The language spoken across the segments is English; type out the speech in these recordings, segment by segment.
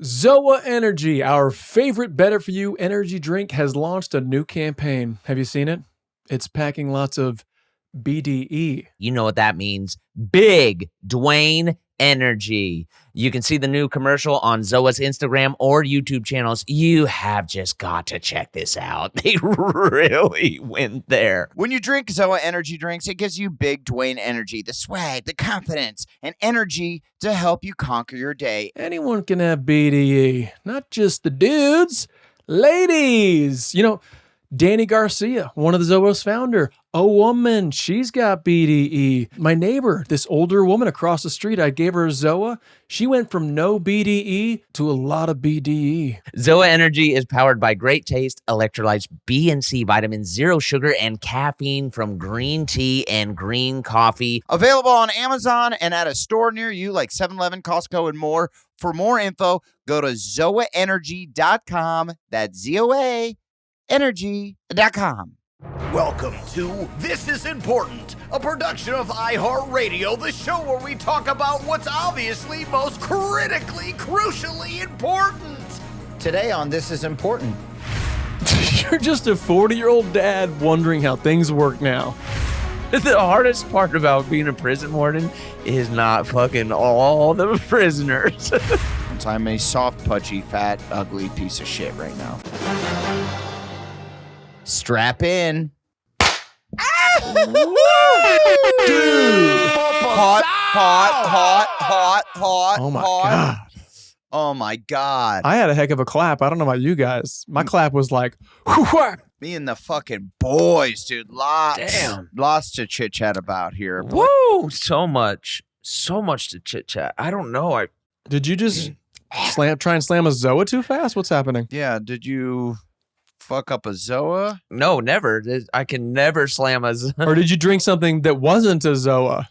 Zoa Energy, our favorite better for you energy drink, has launched a new campaign. Have you seen it? It's packing lots of BDE. You know what that means. Big Dwayne Energy. You can see the new commercial on Zoa's Instagram or YouTube channels. You have just got to check this out. They really went there. When you drink Zoa energy drinks, it gives you big Dwayne energy, the swag, the confidence, and energy to help you conquer your day. Anyone can have BDE, not just the dudes, ladies. You know, Danny Garcia, one of the Zoa's founder, a woman, she's got BDE. My neighbor, this older woman across the street, I gave her a Zoa. She went from no BDE to a lot of BDE. Zoa Energy is powered by great taste, electrolytes, B and C vitamins, zero sugar, and caffeine from green tea and green coffee. Available on Amazon and at a store near you like 7-Eleven, Costco, and more. For more info, go to zoaenergy.com. That's ZOA energy.com. Welcome to This Is Important, a production of iHeartRadio, the show where we talk about what's obviously most critically, crucially important. Today on This Is Important. You're just a 40-year-old dad wondering how things work now. The hardest part about being a prison warden is not fucking all the prisoners. I'm a soft, pudgy, fat, ugly piece of shit right now. Strap in. Dude. Hot. Oh my God. Oh my God. I had a heck of a clap. I don't know about you guys. My clap was like, whoo-wah. Me and the fucking boys, dude. Lots to chit chat about here. Woo! So much to chit chat. I don't know. Did you just try and slam a Zoa too fast? What's happening? Yeah, did you fuck up a Zoa? No, never. I can never slam a Zoa. Or did you drink something that wasn't a Zoa?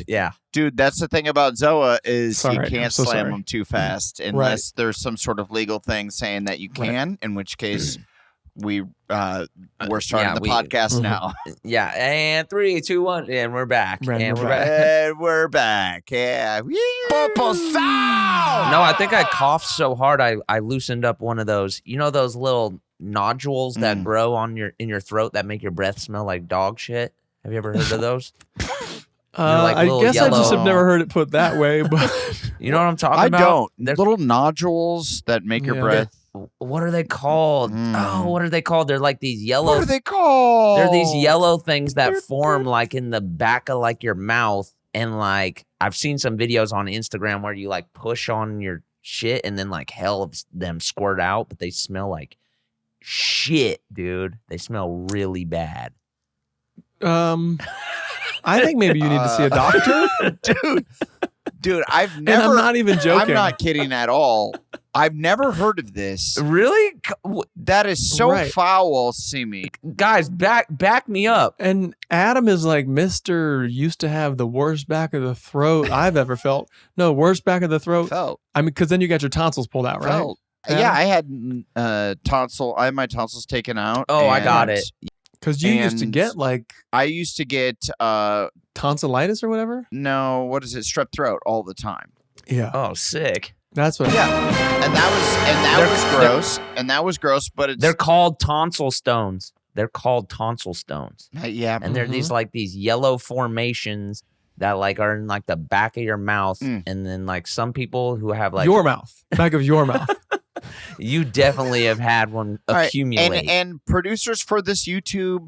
Yeah. Dude, that's the thing about Zoa is you Sorry, can't slam them too fast unless there's some sort of legal thing saying that you can, in which case we're starting the podcast now. Yeah, and 3, 2, 1, and we're back. And we're back. Yeah. Purple sound! No, I think I coughed so hard I loosened up one of those. You know those little nodules that grow in your throat that make your breath smell like dog shit? Have you ever heard of those? I guess I just have never heard it put that way, but you know what I'm talking about? I don't. They're little nodules that make your breath. What are they called? Oh, what are they called? They're like these yellow. What are they called? They're these yellow things that form like in the back of like your mouth, and like I've seen some videos on Instagram where you like push on your shit and then like hell of them squirt out, but they smell like shit, dude. They smell really bad. I think maybe you need to see a doctor. Dude, I've never. And I'm not even joking. I'm not kidding at all. I've never heard of this. Really? That is so foul, Simi. Guys, back me up. And Adam is like Mr. used to have the worst back of the throat I've ever felt. No, worst back of the throat. I mean, because then you got your tonsils pulled out, right? Yeah, I had I had my tonsils taken out. Oh, I got it. Because you used to get like... I used to get... tonsillitis or whatever? No, what is it? Strep throat all the time. Yeah. Oh, sick. That's what... Yeah. And that was gross. And that was gross, but it's... They're called tonsil stones. Yeah. And they're these yellow formations that like are in like the back of your mouth. And then like some people who have like... Your mouth. Back of your mouth. You definitely have had one accumulate. Right. And producers for this YouTube,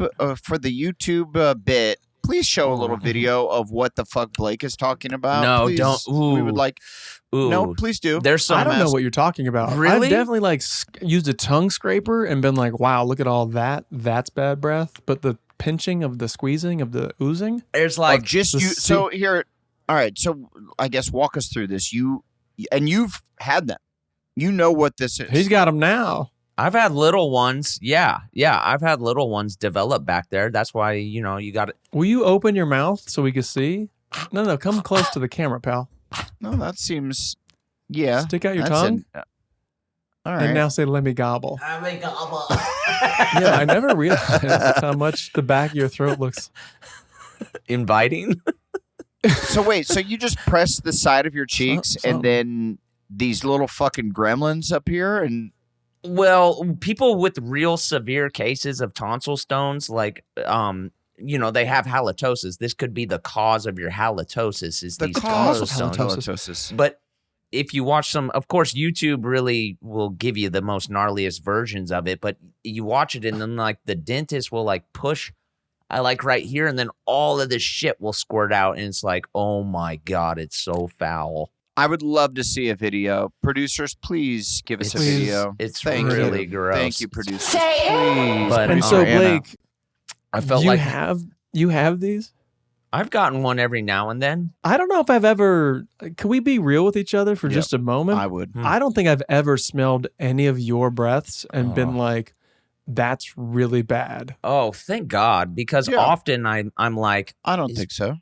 bit, please show a little video of what the fuck Blake is talking about. No, please. don't. Ooh. We would like. Ooh. No, please do. There's some. I don't know what you're talking about. Really? I've definitely like used a tongue scraper and been like, wow, look at all that. That's bad breath. But the pinching of the squeezing of the oozing. There's like So here, all right. So I guess walk us through this. You've had them. You know what this is. He's got them now. I've had little ones. Yeah. I've had little ones develop back there. That's why, you got it. Will you open your mouth so we can see? No, come close to the camera, pal. No, that seems, yeah. Stick out your tongue. All right. And now say, let me gobble. Let me gobble. Yeah, I never realized how much the back of your throat looks inviting. So wait, so you just press the side of your cheeks and then these little fucking gremlins up here, and Well, people with real severe cases of tonsil stones, like, they have halitosis. This could be the cause of your halitosis. Is the these cause tonsil of stones. halitosis. But if you watch some, of course, YouTube really will give you the most gnarliest versions of it. But you watch it, and then like the dentist will like push, I like right here, and then all of this shit will squirt out, and it's like, oh my god, it's so foul. I would love to see a video. Producers, please give us a Please. video. It's Thank really you. gross. Thank you, producers. Say it. Please. But- And All so, right, Anna. Blake, I felt you like have these? I've gotten one every now and then. I don't know if I've ever. Can we be real with each other for Yep. just a moment? I would. I don't think I've ever smelled any of your breaths and been Oh. like, "That's really bad." Oh, thank God, because Yeah. often I'm like, I don't think so.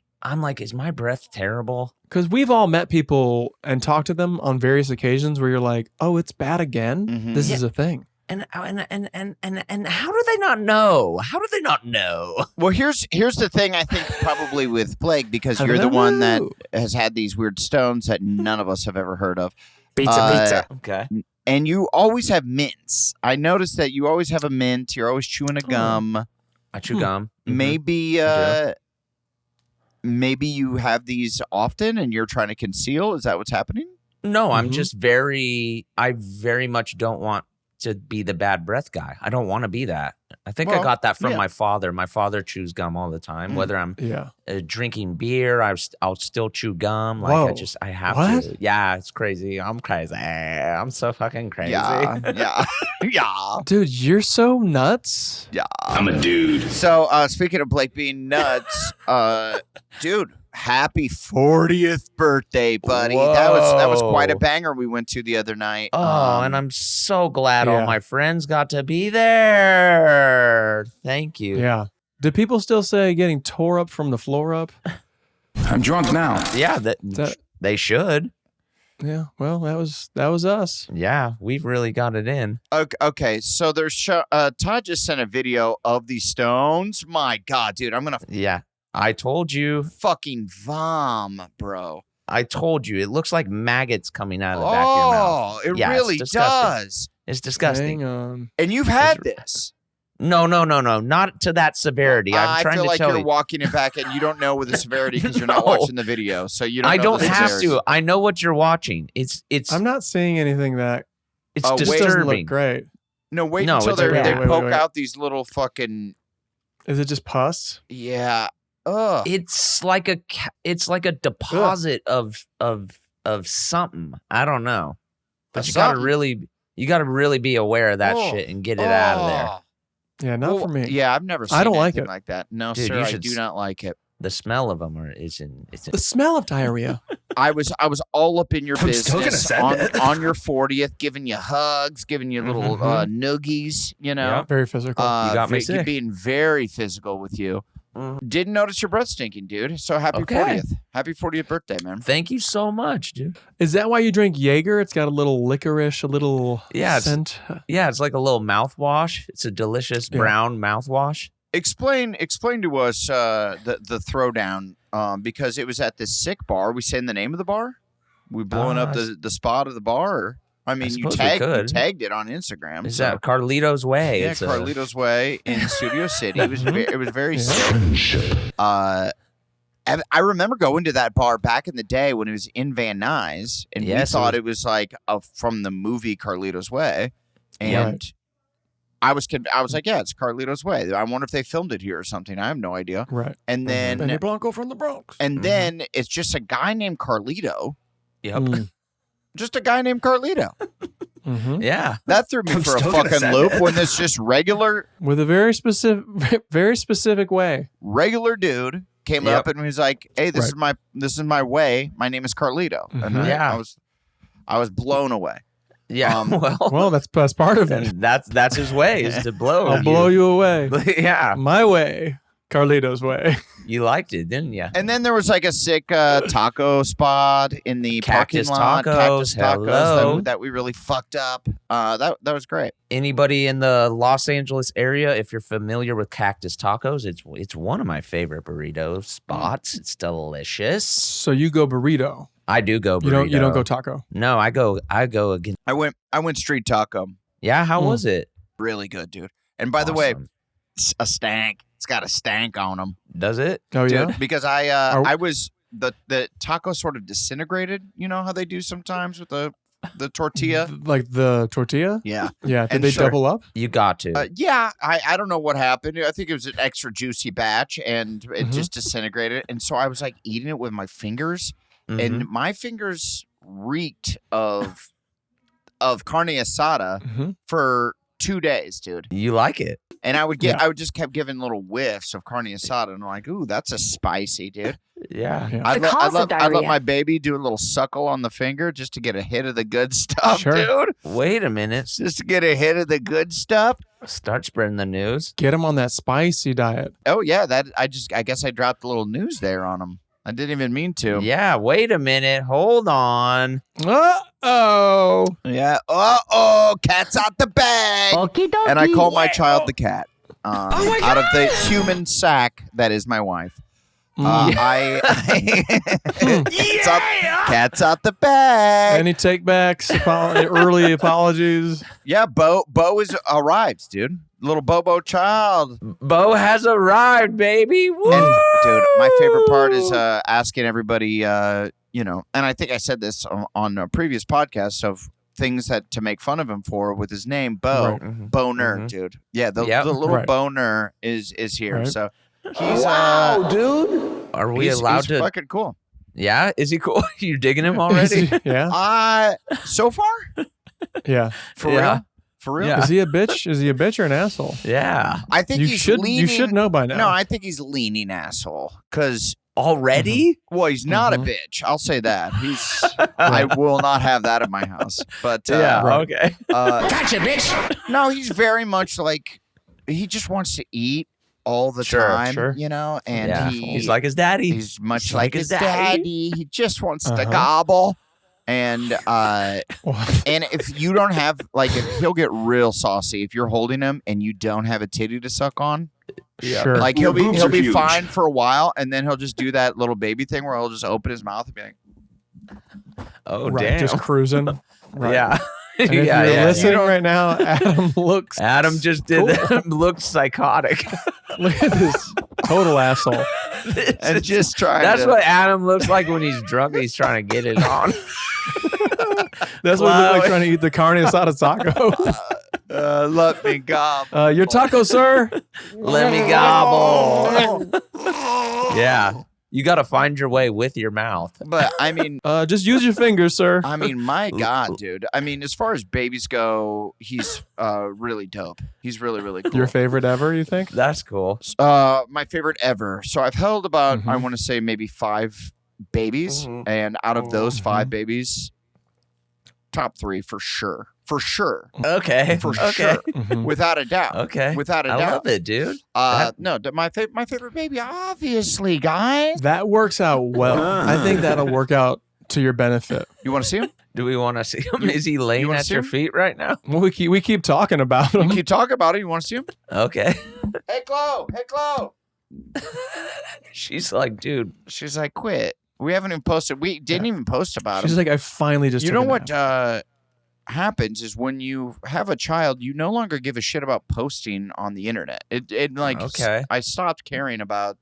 is my breath terrible? Because we've all met people and talked to them on various occasions where you're like, "Oh, it's bad again." Mhm. This is a thing. And how do they not know? How do they not know? Well, here's the thing. I think probably with Blake, because I you're the don't one that know. has had these weird stones that none of us have ever heard of. Pizza. Okay. And you always have mints. I noticed that you always have a mint. You're always chewing a Oh. gum. I chew gum. Mhm. Maybe I maybe you have these often and you're trying to conceal. Is that what's happening? No, I'm Mhm. just I very much don't want to be the bad breath guy. I don't want to be that. I think I Well, got that from yeah. my father. My father chews gum all the time. Whether I'm Yeah. drinking beer, I'll still chew gum. Like Whoa. I have What? to. Yeah, it's crazy. I'm crazy. I'm so fucking crazy. Yeah. Yeah. yeah. Dude, you're so nuts. I'm a dude. So speaking of Blake being nuts, dude, happy 40th birthday, buddy. That was quite a Whoa. banger we went to the other night. Oh, and I'm so glad all yeah. my friends got to be there. Thank you. Yeah. Do people still say getting tore up from the floor up? I'm drunk now. Yeah, That- they should. Yeah. Well, that was us. Yeah, we've really got it in. Okay, so there's Todd just sent a video of these stones. My God, dude, I'm gonna Yeah, I told you. fucking vom, bro. I told you. It looks like maggots coming out of the back of your mouth. Oh, it Yeah, it's really disgusting. does. It's disgusting. Hang on. And you've had this. No, not to that severity. I'm I trying feel to like tell you're you. walking it back, and you don't know with the severity because you're not No. watching the video, so you don't. I know don't the have severity. to. I know what you're watching. It's I'm not seeing anything that it's Oh, wait. just doesn't look disturbing. great. No, wait No, until it's they okay. they Wait, poke wait. out these little fucking Is it just pus? yeah. Ugh. It's like a deposit of something. I don't know. But A you gotta something? really be aware of that Oh. shit and get it out of there. Oh. Yeah, not Well, for me. Yeah, I've never seen I don't like anything it. like that. No, Dude, sir, you I should do s- not like it. The smell of them it's The smell of diarrhea. I was all up in your I'm still gonna business send on, it. on your 40th, giving you hugs, giving you little Mhm. noogies, you know. Very physical. You got me you're sick. being very physical with you. Mhm. Didn't notice your breath stinking, dude. So happy Okay. 40th. Happy 40th birthday, man. Thank you so much, dude. Is that why you drink Jaeger? It's got a little licorice, a little Yeah, it's- scent. Yeah, it's like a little mouthwash. It's a delicious Yeah. brown mouthwash. Explain to us the throwdown because it was at this sick bar. We saying the name of the bar? We blowing up the spot of the bar? Or, I mean, you suppose we could. tagged it on Instagram. Is so- that Carlito's Way? yeah, It's a- Carlito's Way in Studio City. It was it was very Yeah. sick. I remember going to that bar back in the day when it was in Van Nuys, and Yes, we it thought was- it was like from the movie Carlito's Way, Yeah. and I was like, yeah, it's Carlito's Way. I wonder if they filmed it here or something. I have no idea. Right. And then Benny Blanco from the Bronx. and then it's just a guy named Carlito, Yep. Mm. just a guy named Carlito. Mhm. Yeah. That threw me I'm for a still gonna fucking send loop it. when this just regular With a very specific way. dude came Yep. up and was like, "Hey, this Right. is my way. My name is Carlito." And Mhm. Yeah. I was blown away. Yeah. well, Well, that's part of it. and that's his way is to blow. I'll blow you away. Yeah. My way. Carlito's way. You liked it, didn't you? And then there was like a sick taco spot in the Cactus parking lot. Tacos, Cactus tacos hello. that we really fucked up. That was great. Anybody in the Los Angeles area, if you're familiar with Cactus Tacos, it's one of my favorite burrito spots. It's delicious. So you go burrito. I do go burrito. You don't go taco. No, I go again. I went street taco. Yeah, how was it? Really good, dude. And by the way, it's a stank. It's got a stank on them. Does it? Oh Dude, yeah. because I was the taco sort of disintegrated. You know how they do sometimes with the tortilla? Like the tortilla? Yeah. Yeah. Did And they sure. double up? You got to. Yeah, I don't know what happened. I think it was an extra juicy batch, and it Mhm. just disintegrated. And so I was like eating it with my fingers, Mhm. and my fingers reeked of carne asada Mm-hmm. for 2 days, dude. You like it? And I would just kept giving little whiffs of carne asada, and I'm like, ooh, that's a spicy, dude. Yeah. Yeah. I'd cause of let diarrhea. my baby do a little suckle on the finger just to get a hit of the good stuff, Sure. dude. Wait a minute. Just to get a hit of the good stuff. Start spreading the news. Get them on that spicy diet. Oh yeah, I guess I dropped a little news there on him. I didn't even mean to. Yeah. Wait a minute. Hold on. Uh-oh. Yeah. Cat's out the bag. Okie dokie. And I call my child the cat. Out of the human sack that is my wife. Cat's out the bag. Any takebacks? Early apologies? Yeah, Bo has arrived, dude. Little Bobo child. Bo has arrived, baby. Woo! And dude, my favorite part is asking everybody, and I think I said this on a previous podcast of things that to make fun of him for with his name, Bo. Right. Mhm. Boner, Mhm. dude. Yeah, the Yep. little Right. boner is here. Right. So he's dude. Are we he's allowed to? fucking cool. Yeah. Is he cool? You digging him already? Yeah. So far, Yeah. for Yeah. real, for real. Yeah. Is he a bitch? Is he a bitch or an asshole? Yeah. I think You he's should leaning. you should know by now. No, I think he's leaning asshole because. Already? Well, he's not Mhm. a bitch. I'll say that. He's. I will not have that in my house. But Yeah. Right. Okay. Gotcha, bitch. no, he's very much like he just wants to eat all the Sure, time, sure. and Yeah. he's He's like his daddy. he's much he's like like his his daddy. daddy. He just wants to Uh-huh. gobble. And if you don't have if he'll get real saucy if you're holding him and you don't have a titty to suck on. Sure. Like Your he'll boobs are be huge. fine for a while, and then he'll just do that little baby thing where he'll just open his mouth and be like, Oh, right, damn. just cruising. Right. Yeah. And if Yeah, you're yeah, listening yeah. right now, Adam looks Adam just did that. Looked psychotic. look at this total asshole. and just trying. That's to, what Adam looks like when he's drunk. He's trying to get it on. That's what it looked like trying to eat the carne asada taco. let me gobble. Your taco, sir. Let me gobble. Yeah. You got to find your way with your mouth. But I mean, Just use your fingers, sir. my God, dude. I mean, as far as babies go, he's really dope. He's really, really cool. Your favorite ever, you think? That's cool. My favorite ever. So I've held about, I Mhm. want to say maybe 5 babies, Mhm. and out of those 5 Mhm. babies, top 3 for sure. For sure. Okay. For okay. sure. Mhm. Without a doubt. Okay. Without a I doubt. love it, dude. No, my favorite baby, obviously, guys. That works out well. I think that'll work out to your benefit. You want to see him? Do we want to see him? Is he laying wanna at see your him? feet right now? Well, we keep talking about him. Keep talking about it. You want to see him? Okay. Hey, Chloe. Hey, Chloe. She's like, dude. She's like, quit. We haven't even posted. We didn't even post about She's him. like, I finally just. You took know a what nap. happens is when you have a child, you no longer give a shit about posting on the internet. It like Okay. I stopped caring about.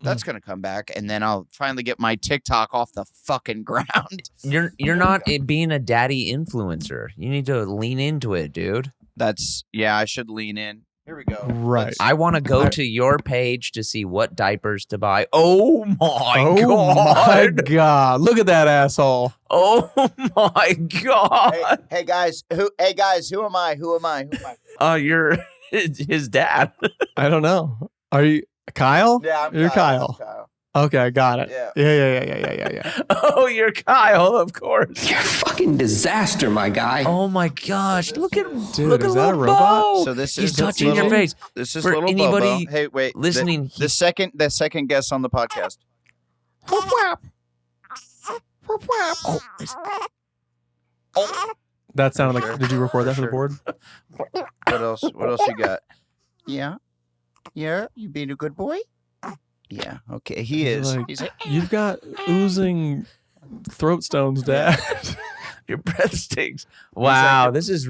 That's gonna come back, and then I'll finally get my TikTok off the fucking ground. You're not being a daddy influencer. You need to lean into it, dude. I should lean in. Here we go. Right. I want to go to your page to see what diapers to buy. Oh my Oh my god! god! Look at that asshole. Oh my god! Hey guys, who am I? Who am I? You're his dad. I don't know. Are you Kyle? Yeah, You're Kyle. Okay, I got it. Yeah. Yeah. Oh, you're Kyle, of course. You're a fucking disaster, my guy. Oh my gosh! Look at Dude, look is at that a little robot? Bo. So this He's is touching little- your face. This is For little anybody Bobo. Hey, wait. listening, The second guest on the podcast. That sounded like. Did you record that for the board? What else? What else you got? Yeah. You being a good boy? Yeah. Okay. He is. Like, He's like, You've got oozing throat stones, Dad. Your breath stinks. Wow, this is a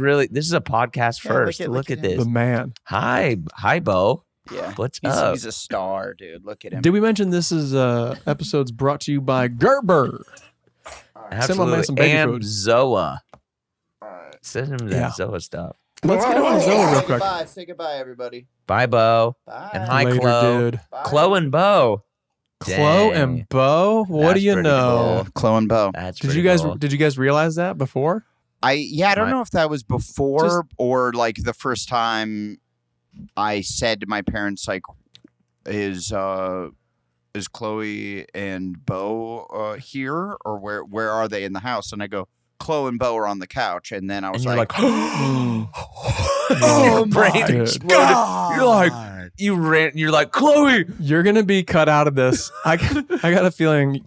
podcast first. Look at this. The man. Hi, Bo. Yeah. What's up? He's a star, dude. Look at him. Did we mention this is episode's brought to you by Gerber? Send my man some baby and food. Zoa. Send him that Zoa stuff. Let's get on Zoa real quick. Goodbye. Say goodbye, everybody. Bye, Bo. Bye. And hi, Later, Chloe. dude. Bye. Chloe and Bo. Chloe Dang. and Bo. What That's do you pretty know? cool. Chloe and Bo. That's Did pretty you guys cool. did you guys realize that before? I don't Right. know if that was before or like the first time I said to my parents like, is Chloe and Bo here or where are they in the house? And I go, Chloe and Bo are on the couch, and then I was And you're like, oh my brain God. exploded. You're like, you're like, Chloe, You're gonna be cut out of this. I got a feeling.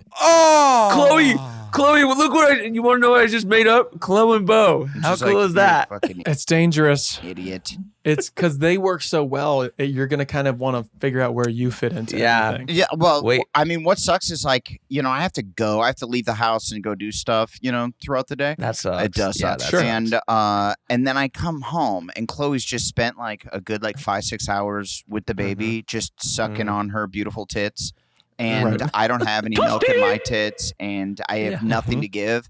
Chloe, look what you want to know what I just made up? Chloe and Bo. How She's cool like, is that? "You fucking It's dangerous. idiot. It's because they work so well. You're gonna kind of want to figure out where you fit into Yeah. everything. Yeah, well, Wait. I mean, what sucks is like, I have to go. I have to leave the house and go do stuff, throughout the day. That sucks. It does Yeah, suck. that Sure. sucks. And then I come home and Chloe's just spent like a good 5-6 hours with the baby, just sucking on her beautiful tits. And Right. I don't have any milk in my tits, and I have nothing to give.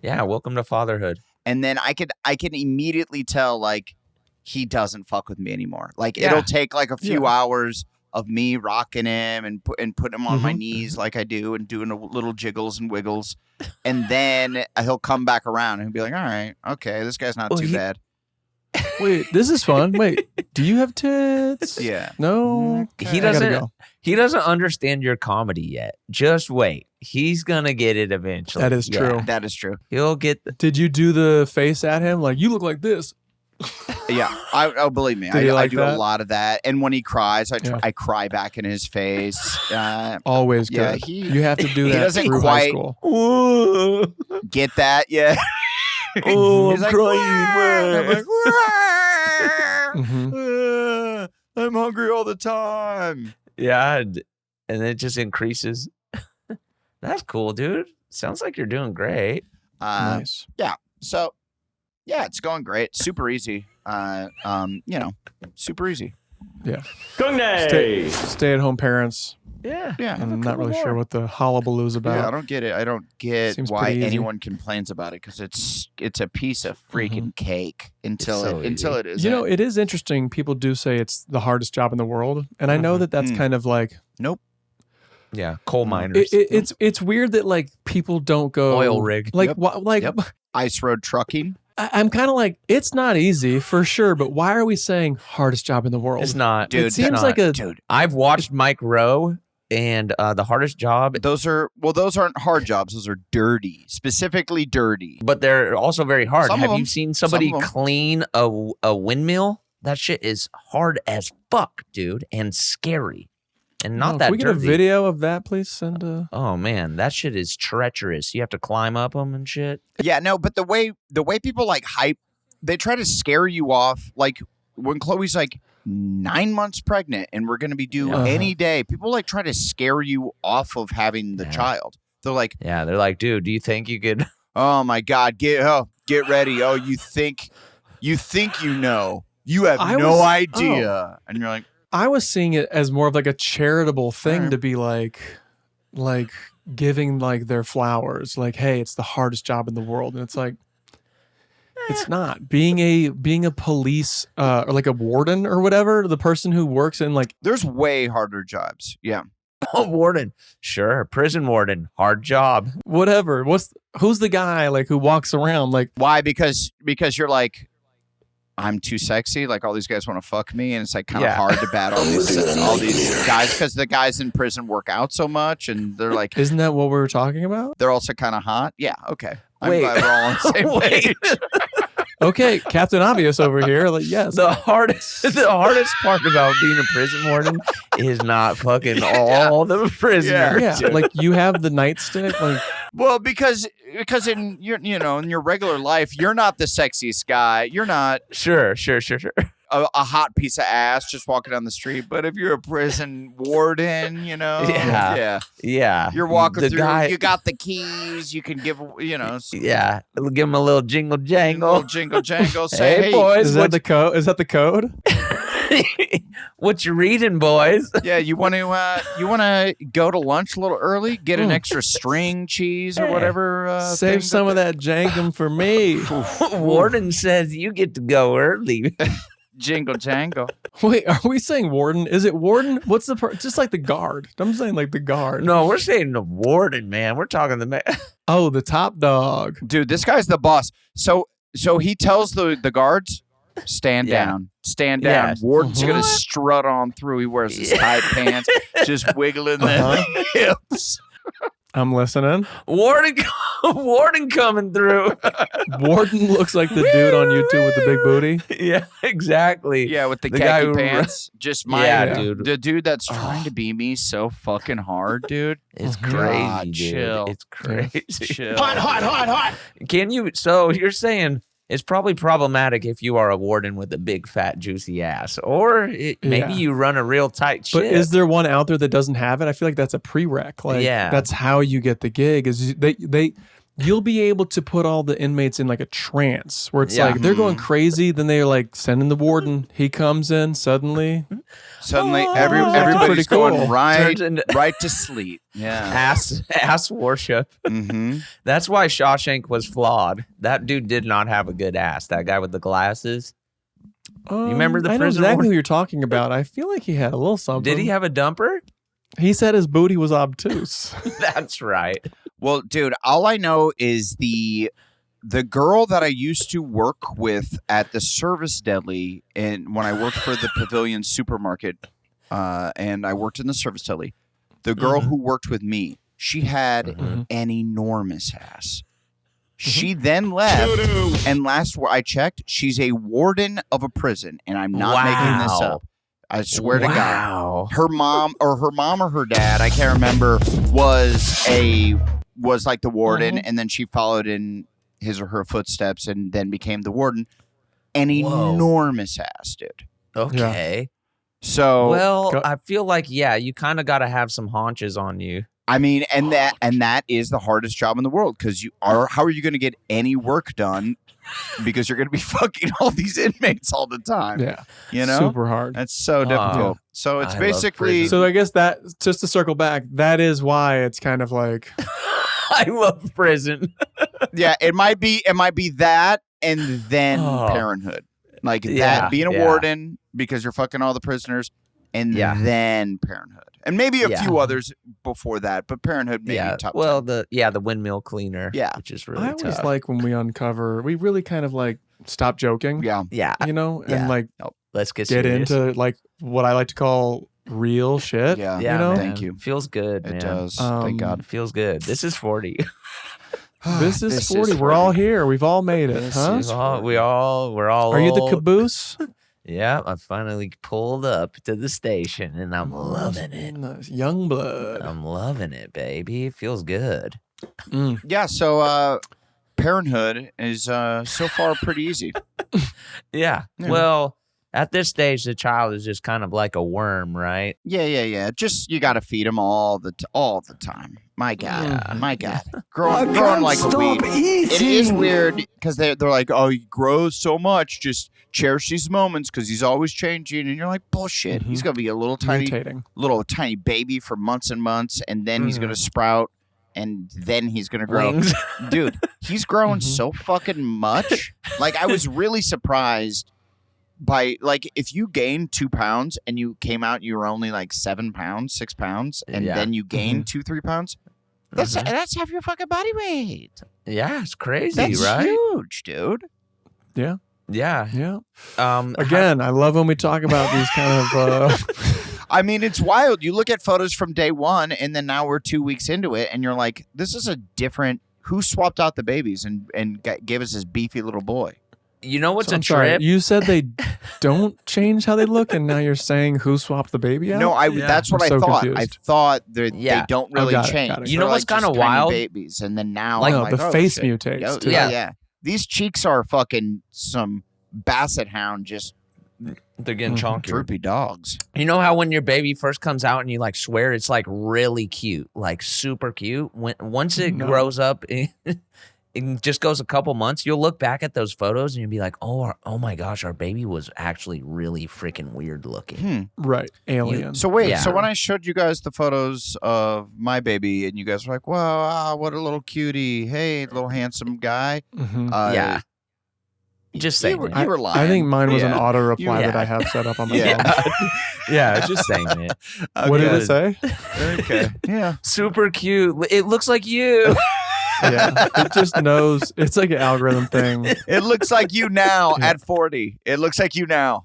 Yeah, welcome to fatherhood. And then I can immediately tell like he doesn't fuck with me anymore. Like Yeah. it'll take like a few hours of me rocking him and putting him on my knees like I do and doing little jiggles and wiggles, and then he'll come back around and he'll be like, "All right, okay, this guy's not Well, too bad." Wait, this is fun. Wait, do you have tits? Yeah. No. He I gotta doesn't. go. He doesn't understand your comedy yet. Just wait. He's gonna get it eventually. That is true. That is true. He'll get. Did you do the face at him? Like, you look like this. Yeah, believe me, Did he I like do that? a lot of that. And when he cries, Yeah. I cry back in his face. Always Yeah, good. he- You have to do he that doesn't through quite- high school. Get that? Yeah. Oh, He's I'm like, crying. I'm like, Mhm. I'm hungry all the time. Yeah, and it just increases. That's cool, dude. Sounds like you're doing great. Nice. So, yeah, it's going great. Super easy. Super easy. Yeah. Gungnay! Stay at home parents. Yeah. Yeah. I'm not really sure what the hullabaloo's Yeah, I about. don't get it. I don't get Seems why pretty easy. anyone complains about it because it's a piece of freaking cake until so it is. You know, it is interesting. People do say it's the hardest job in the world, and I know that that's kind of like Nope. Yeah. Coal miners. it's weird that like people don't go Oil rig. Like Yep. Yep. Ice road trucking. I'm kind of like, it's not easy for sure, but why are we saying hardest job in the world? It's not. Dude, it seems not. like a Dude, I've watched Mike Rowe, and the hardest job, those aren't hard jobs. Those are dirty, specifically dirty. but they're also very hard. Some of Have you them. seen somebody Some of them. clean a windmill? That shit is hard as fuck, dude, and scary, and not Can that we get dirty. a video of that, please? Send Oh man, that shit is treacherous. You have to climb up them and shit. Yeah, no, but the way people like hype, they try to scare you off. Like when Chloe's like 9 months pregnant and we're gonna be due Uh-huh. any day, people like try to scare you off of having the Yeah. child. They're like, Yeah, they're like, dude, do you think you could? "Oh my God, get ready. Oh, you think you know? You have I no was- idea." And you're like, I was seeing it as more of like a charitable thing Alright. to be like giving like their flowers, like, hey, it's the hardest job in the world, and it's like, it's not being a police or like a warden or whatever, the person who works in like there's way harder jobs. Yeah. Oh, warden, sure, prison warden, hard job. whatever. Who's the guy like who walks around like, Why? Because you're like, I'm too sexy. Like all these guys want to fuck me, and it's like kind of Yeah. hard to battle all these guys because the guys in prison work out so much, and they're like, isn't that what we were talking about? they're also kind of hot. Yeah. Okay. I'm Wait. glad we're all on the same Wait. page. Okay, Captain Obvious over here. Like, yes. The hardest part about being a prison warden is not fucking all the prisoners. Yeah, like you have the nightstick. Like, Well, because in your in your regular life, you're not the sexiest guy. You're not. Sure. a hot piece of ass just walking down the street. But if you're a prison warden, Yeah. you're walking The through. guy- You got the keys. You can give, Yeah, give him a little jingle a jangle. little jingle jangle. Say, Hey, boys, Is that the code? Is that the code? what you reading, boys? yeah, you want to go to lunch a little early, get an extra string cheese or whatever. Save some of that jankum for me. Warden says you get to go early. jingle jangle. Wait, are we saying warden? Is it warden? What's the just like the guard? I'm saying like the guard. No, we're saying the warden, man. We're talking the man. Oh, the top dog. Dude, this guy's the boss. So he tells the guards, stand Yeah. down. Stand down. Yeah. Warden's gonna strut on through. He wears his tight pants, just wiggling the hips. I'm listening. Warden coming through. Warden looks like the dude on YouTube with the big booty. Yeah, exactly. Yeah, with the guy khaki who pants. Just my dude. the dude that's trying to be me so fucking hard, dude. It's God, crazy, dude. chill. It's crazy. Chill. Can you? So you're saying it's probably problematic if you are a warden with a big, fat, juicy ass, or maybe Yeah. you run a real tight ship. But is there one out there that doesn't have it? I feel like that's a prereq. Like, Yeah. that's how you get the gig. Is you'll be able to put all the inmates in like a trance where it's Yeah. like they're going crazy. Then they're like sending the warden. He comes in suddenly. Suddenly, that's pretty everybody's cool. going Turns into right to sleep. Yeah. ass worship? Mm-hmm. That's why Shawshank was flawed. That dude did not have a good ass. That guy with the glasses. remember the I know prison exactly warden? who you're talking about. I feel like he had a little something. Did he have a dumper? He said his booty was obtuse. That's right. Well, dude, all I know is the girl that I used to work with at the service deli, and when I worked for the Pavilion supermarket, and I worked in the service deli, the girl who worked with me, she had an enormous ass. She then left, and last I checked, she's a warden of a prison, and I'm not making this up. I swear to God. Her mom or her dad, I can't remember, was like the warden, and then she followed in his or her footsteps and then became the warden. An enormous ass, dude. Okay. So Well, I feel like you kind of got to have some haunches on you. I mean, and that is the hardest job in the world because how are you going to get any work done? Because you're going to be fucking all these inmates all the time. Yeah. You know? Super hard. That's so difficult. So it's I love basically prison. So I guess that, just to circle back, that is why it's kind of like, I love prison. yeah, it might be that and then Oh. parenthood. Like Yeah, that being a yeah. warden because you're fucking all the prisoners and then parenthood. And maybe a few others before that, but parenthood maybe top 10. The windmill cleaner. Yeah. Which is really I always tough. like when we uncover, we really kind of like stop joking, Yeah. Yeah. you know, Yeah. and like Let's get get serious. into like what I like to call real shit. Yeah. Yeah, you know? man. Thank you. Feels good, man. It does. Thank Um, God. It feels good. This is 40. This is 40. We're all here. We've all made it, huh? We're all. Are you the old. caboose? Yeah, I finally pulled up to the station and I'm loving it. Young blood. I'm loving it, baby. It feels good. Yeah, so parenthood is so far pretty easy. Yeah. Yeah. Well, at this stage, the child is just kind of like a worm, right? Yeah. Just you got to feed them all the time. My God, my God, I growing can't like a stop weed. It is eating. weird because they're like, oh, he grows so much. Just cherish these moments because he's always changing, and you're like, bullshit. He's gonna be a little tiny baby for months and months, and then he's gonna sprout, and then he's gonna grow. Wings. Dude, he's growing so fucking much. Like I was really surprised by like if you gained 2 pounds and you came out you were only like 7 pounds, 6 pounds, and then you gained 2-3 pounds. That's half your fucking body weight. Yeah, it's crazy, That's right? huge, dude. Yeah. Yeah. Um, Again, I love when we talk about these kind of. I mean, it's wild. You look at photos from day one, and then now we're 2 weeks into it, and you're like, this is a different. Who swapped out the babies and gave us this beefy little boy? you know what's So a I'm sorry. trip? You said they don't change how they look, and now you're saying who swapped the baby out? No, that's what I'm I so thought. confused. I thought they Yeah. don't really got it, change. got it. You know They're what's like kinda just tiny wild? babies, and then now Like, I'm no, like, the oh, face shit. mutates, too. Yeah. These cheeks are fucking some basset hound just They're getting chonky. Droopy dogs. You know how when your baby first comes out and you like swear it's like really cute, like super cute. Once it grows up, it just goes a couple months. You'll look back at those photos and you'll be like, oh my gosh, our baby was actually really freaking weird looking. Right, alien. So wait, Yeah. so when I showed you guys the photos of my baby, and you guys were like, "Wow, what a little cutie! Hey, little handsome guy." Yeah. Just saying. You were lying. I think mine was an Yeah. auto reply Yeah. that I have set up on my Yeah. phone. Yeah, just saying it. What did it say? Okay. Yeah. Super cute. It looks like you. Yeah, it just knows. It's like an algorithm thing. It looks like you now at 40. It looks like you now.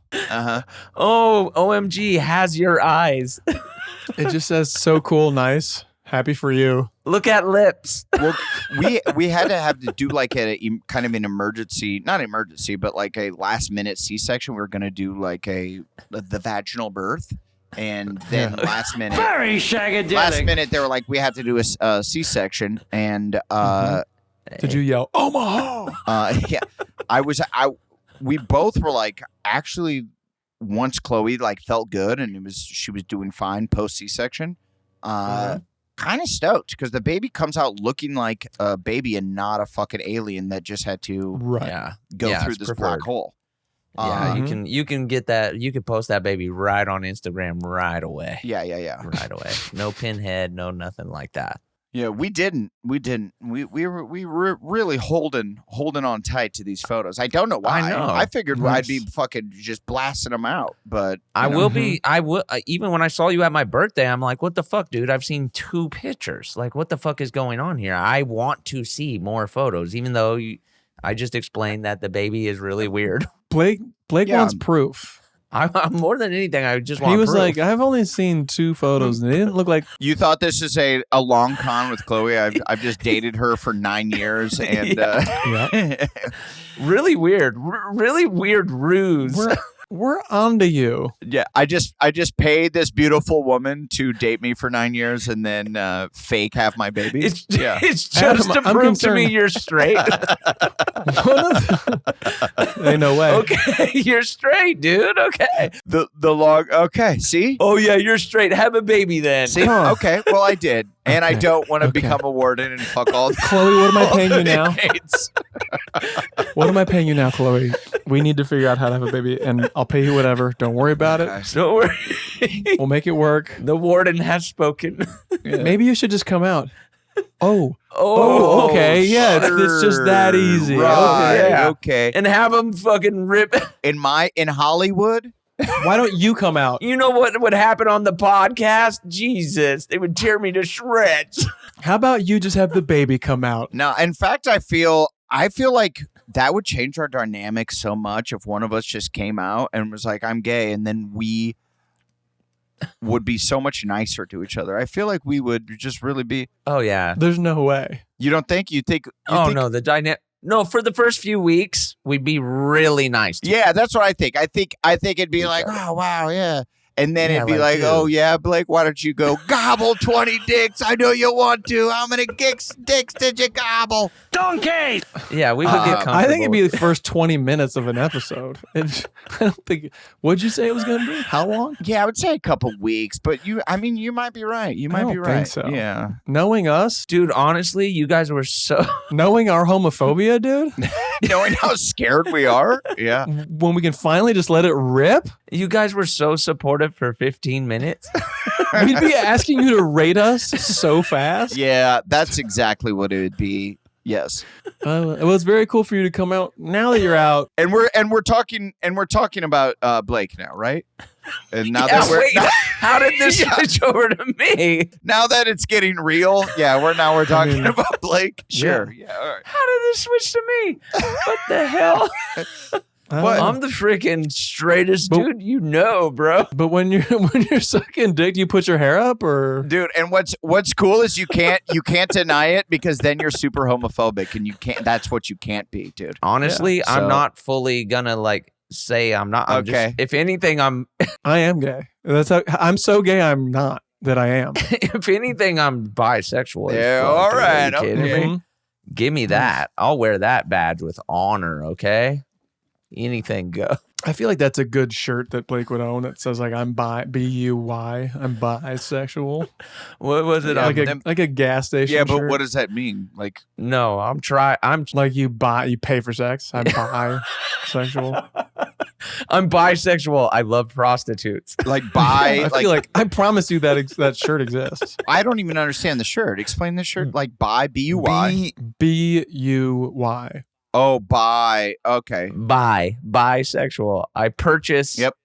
Oh, OMG, has your eyes. It just says so cool, nice, happy for you. Look at lips. Well, we had to do like a kind of an emergency, not emergency, but like a last minute C-section. We were going to do like the vaginal birth. And then last minute, Very shagadelic. last minute, they were like, we have to do a C-section. And Did you yell Omaha? yeah, we both were like, actually, once Chloe like felt good and she was doing fine post C-section, kind of stoked because the baby comes out looking like a baby and not a fucking alien that just had to Right. go through it's this preferred. black hole. Yeah, you can get that. You can post that baby right on Instagram right away. Yeah. Right away. No pinhead, no nothing like that. Yeah, we didn't. We were really holding on tight to these photos. I don't know why. I know. I figured I'd be fucking just blasting them out, but I will be. I will. Even when I saw you at my birthday, I'm like, "What the fuck, dude? I've seen 2 pictures. Like, what the fuck is going on here? I want to see more photos." Even though I just explained that the baby is really weird. Blake wants proof. I'm more than anything. I just want. He was proof. like, I've only seen 2 photos, and it didn't look like. You thought this is a long con with Chloe. I've just dated her for 9 years, and really weird, really weird ruse. We're onto you. yeah, I just paid this beautiful woman to date me for 9 years and then fake have my baby. It's just Adam, to I'm prove to me concerned. you're straight. Ain't no way. Okay, you're straight, dude. Okay. the log. Okay, see. Oh yeah, you're straight. Have a baby then. See, okay, well I did, and I don't want to become a warden and fuck all. Chloe, what am I paying you now? inmates. What am I paying you now, Chloe? We need to figure out how to have a baby, and I'll pay you whatever. Don't worry about it. Don't worry. We'll make it work. The warden has spoken. Maybe you should just come out. Oh, okay. Yeah, it's just that easy. Right, Okay. Yeah. okay. And have him fucking rip. In Hollywood, Why don't you come out? You know what would happen on the podcast? Jesus, they would tear me to shreds. How about you just have the baby come out? no. In fact, I feel like that would change our dynamic so much if one of us just came out and was like, "I'm gay," and then we would be so much nicer to each other. I feel like we would just really be. Oh yeah. There's no way. You don't think? You think? No, the dynamic. No, for the first few weeks, we'd be really nice. To Yeah, that's what I think. I think it'd be like, oh wow, yeah. And then Yeah, it'd be like, like, dude. oh yeah, Blake, why don't you go gobble 20 dicks? I know you want to. How many dicks did you gobble? Donkey! Yeah, we would get comfortable. I think it'd be the first 20 minutes of an episode. I don't think. What'd you say it was going to be? How long? Yeah, I would say a couple weeks, but you might be right. You might don't be right. think so. Yeah. Knowing us, Dude, honestly, you guys were so. knowing our homophobia, dude, Knowing how scared we are. Yeah. when we can finally just let it rip, You guys were so supportive for 15 minutes. we'd be asking you to rate us so fast. Yeah, that's exactly what it would be. Yes. It was very cool for you to come out. Now that you're out, And we're talking about Blake now, right? And now Yeah, that we're wait, how did this switch over to me? now that it's getting real, yeah, we're talking mean, about Blake. Sure. Yeah, all right. How did this switch to me? What the hell? What? I'm the freaking straightest But- dude you know, bro. But when you're sucking dick, do you put your hair up or? Dude, and what's cool is you can't deny it because then you're super homophobic and you can't. That's what you can't be, dude. Honestly, Yeah, I'm so- not fully gonna like say I'm not. I'm Okay. Just, if anything, I'm. I am gay. That's how I'm so gay. I'm not that I am. If anything, I'm bisexual. as Yeah, fuck. all Are right, you kidding okay. me? Give me that. I'll wear that badge with honor. Okay. Anything go. I feel like that's a good shirt that Blake would own that says like I'm B-U-Y. I'm bisexual. What was it? Like a gas station. Yeah, but shirt. what does that mean? Like, No, I'm like you pay for sex. I'm bisexual. I'm bisexual. I love prostitutes. like bi. I feel like I promise you that shirt exists. I don't even understand the shirt. Explain the shirt. Like bi, B-U-Y. B-U-Y. Oh, bi. Okay. Bisexual. I purchase. Yep.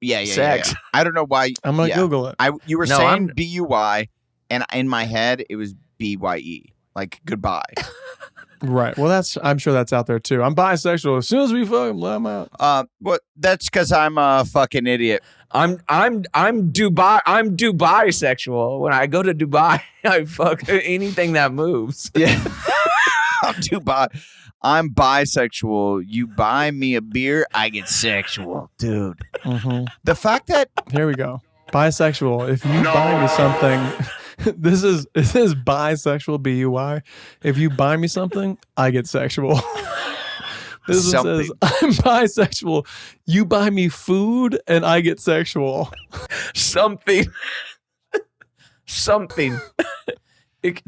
Yeah. Sex. I don't know why. I'm gonna Google it. You were No, saying B-U-Y, and in my head it was B-Y-E, like goodbye. Right. Well, I'm sure that's out there too. I'm bisexual. As soon as we fuck, I'm out. What? That's because I'm a fucking idiot. I'm Dubai. I'm Dubai sexual. When I go to Dubai, I fuck anything that moves. Yeah. I'm bisexual. You buy me a beer, I get sexual, dude. Mm-hmm. The fact that Here we go. Bisexual. If you buy me something, this is bisexual. B-U-Y. If you buy me something, I get sexual. This one says I'm bisexual. You buy me food, and I get sexual. Something.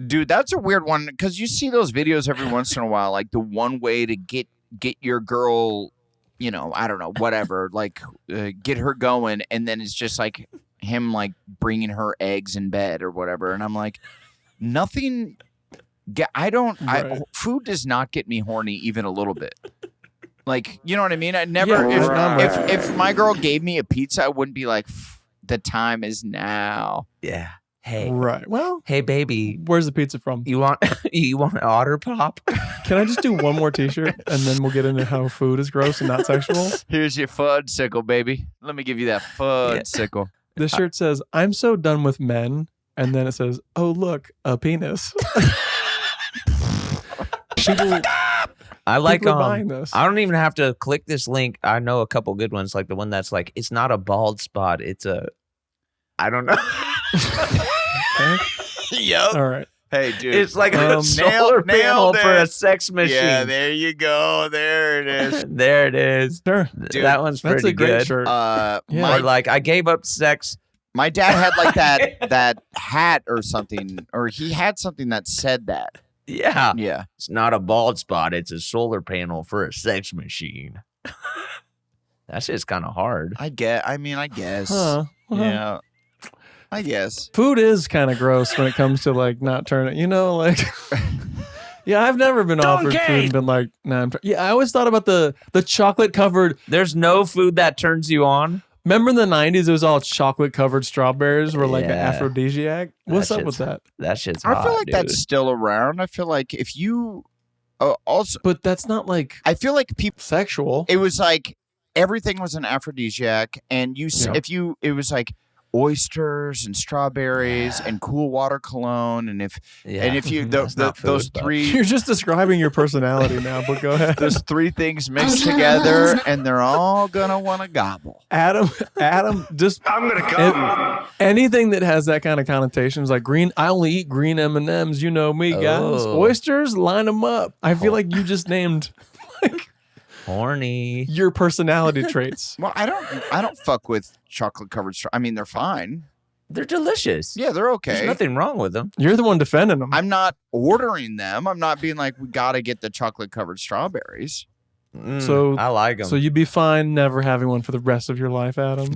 dude, that's a weird one because you see those videos every once in a while, like the one way to get your girl, you know, I don't know, whatever, like get her going, and then it's just like him like bringing her eggs in bed or whatever, and I'm like, nothing. Food does not get me horny even a little bit. Like, you know what I mean? I never. If my girl gave me a pizza, I wouldn't be like, the time is now. Yeah. Hey. Right. Well, hey, baby. Where's the pizza from? You want an otter pop? Can I just do one more T-shirt and then we'll get into how food is gross and not sexual? Here's your fud sickle, baby. Let me give you that fud sickle. This shirt says, "I'm so done with men," and then it says, "Oh look, a penis." I like buying this. I don't even have to click this link. I know a couple good ones, like the one that's like, it's not a bald spot. It's I don't know. Yep. All right. Hey, dude. It's like a solar panel for a sex machine. Yeah, there you go. There it is. There it is. Sure. Dude, that one's That's pretty a great good. shirt. Yeah. Or like, I gave up sex. My dad had like that hat or something, or he had something that said that. Yeah. Yeah. It's not a bald spot. It's a solar panel for a sex machine. That shit's kind of hard. I guess. Huh. Yeah. I guess. Food is kind of gross when it comes to like not turning, you know, like. Yeah, I've never been offered food and been like, nah. I always thought about the chocolate covered. There's no food that turns you on. Remember in the 90s, it was all chocolate covered strawberries were like an Yeah. aphrodisiac. What's up with that? That shit's I hot, feel like dude. that's still around. I feel like if you also, But that's not like I feel like people. sexual. It was like everything was an aphrodisiac, and it was like oysters and strawberries and cool water cologne, and if you That's not food, those but- three You're just describing your personality now, but go ahead. those three things mixed together, and they're all gonna want to gobble. Adam, just I'm gonna come. anything that has that kind of connotations, like green. I only eat green M&Ms. You know me, guys. Oh. Oysters, line them up. I feel like you just named Horny. your personality traits. Well, I don't fuck with chocolate covered straw. I mean, they're fine. They're delicious. Yeah, they're okay. There's nothing wrong with them. You're the one defending them. I'm not ordering them. I'm not being like, we gotta get the chocolate covered strawberries. So I like them. So you'd be fine never having one for the rest of your life, Adam.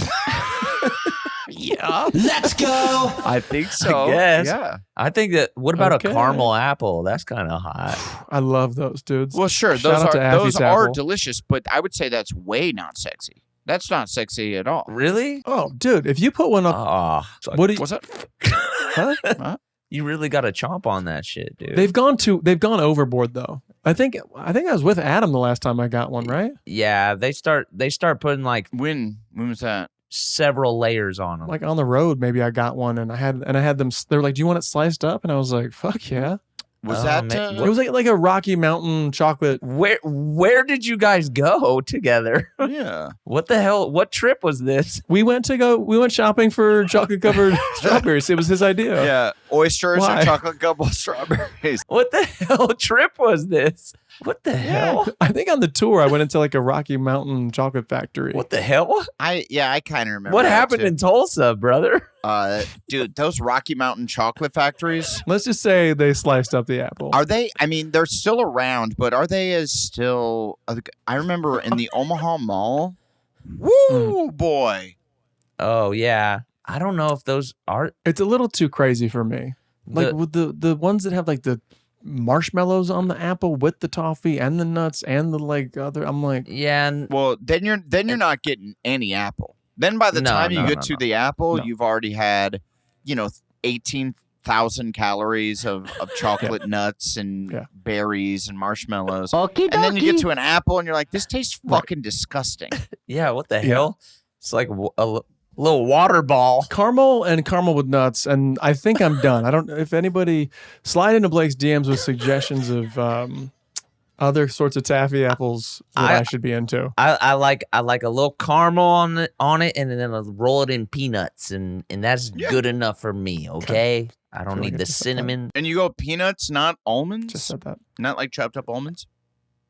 Yeah, Let's go. I think so. I guess. Yeah. I think that. What about Okay. a caramel apple? That's kind of hot. I love those dudes. Well, sure, Shout out to those Affy's are apple. delicious, but I would say that's way not sexy. That's not sexy at all. Really? Oh, dude, if you put one up, Oh, what do you? What's that? Huh? you really got to chomp on that shit, dude. They've gone overboard though. I think I was with Adam the last time I got one, right? Yeah, they start putting like When was that? several layers on them. Like on the road, maybe I got one and I had them. They're like, "Do you want it sliced up?" And I was like, "Fuck yeah!" Was Oh, that? man. It was like a Rocky Mountain chocolate. Where did you guys go together? Yeah. What the hell? What trip was this? We went shopping for chocolate covered strawberries. It was his idea. Yeah. Oysters Why? and chocolate couple strawberries. What the hell trip was this? What the hell? I think on the tour I went into like a Rocky Mountain chocolate factory. What the hell? I kind of remember. What that happened too. in Tulsa, brother? Dude, those Rocky Mountain chocolate factories. Let's just say they sliced up the apple. Are they? I mean, they're still around, but are they as still? I remember in the Omaha Mall. Woo, boy! Oh yeah. I don't know if those are It's a little too crazy for me. Like The- with the ones that have like the marshmallows on the apple with the toffee and the nuts and the like other. I'm like, yeah. And Well, then you're not getting any apple. Then by the No, time you no, get no, to no. the apple, No. you've already had, 18,000 calories of chocolate nuts and Yeah. berries and marshmallows. And then you get to an apple and you're like, this tastes fucking disgusting. yeah, what the hell? It's like a little water ball. caramel with nuts, and I think I'm done. I don't know if anybody slide into Blake's DMs with suggestions of other sorts of taffy apples that I should be into. I like a little caramel on it, and then I'll roll it in peanuts, and that's good enough for me. Okay, I don't feel like need I the just said that. cinnamon. And you go peanuts, not almonds? Just said that. Not like chopped up almonds?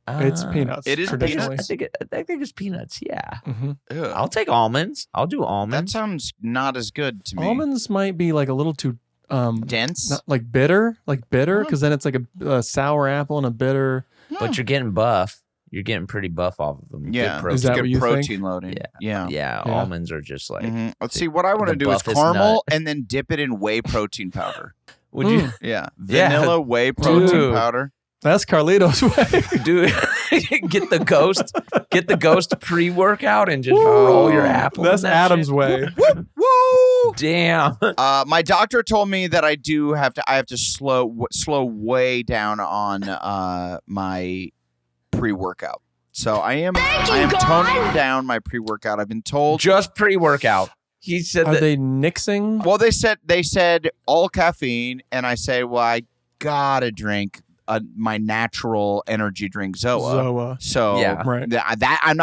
It's peanuts. it is traditionally. peanuts? I think it's peanuts. Yeah, Mhm. Ugh. I'll take almonds. I'll do That almonds. sounds not as good to me. Almonds might be like a little too Dense? not like bitter, because then it's like a sour apple and a bitter. But you're getting buff. You're getting pretty buff off of them. Good Yeah. protein. Is that Good what you protein think? loading. Yeah. Yeah. Yeah, almonds are just like. Mhm. Let's see. What I want to the do is buffest caramel nut. and then dip it in whey protein powder. Would you, Yeah. Yeah. Vanilla whey protein Dude. powder. That's Carlito's way. do get the ghost pre-workout and just roll your apple. That's in that Adam's shit? way. Woo! Damn. My doctor told me that I have to slow way down on my pre-workout. So I am toning down my pre-workout. I've been told. Just pre-workout. He said Are that. they nixing? Well, they said all caffeine, and I say, well, I gotta drink my natural energy drink Zoa. So Yeah. Right. that I'm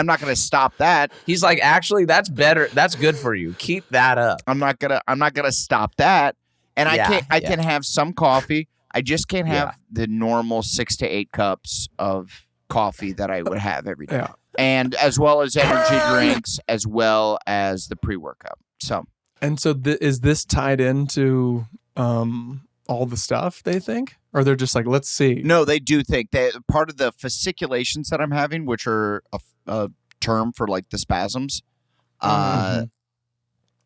not gonna stop that. He's like, actually, that's better. That's good for you. Keep that up. I'm not gonna stop that. And Yeah, I can have some coffee. I just can't have Yeah. the normal 6 to 8 cups of coffee that I would have every day. Yeah. And as well as energy drinks, as well as the pre-workout. So And so is this tied into all the stuff they think? Or they're just like, let's see. no, they do think that part of the fasciculations that I'm having, which are a term for like the spasms.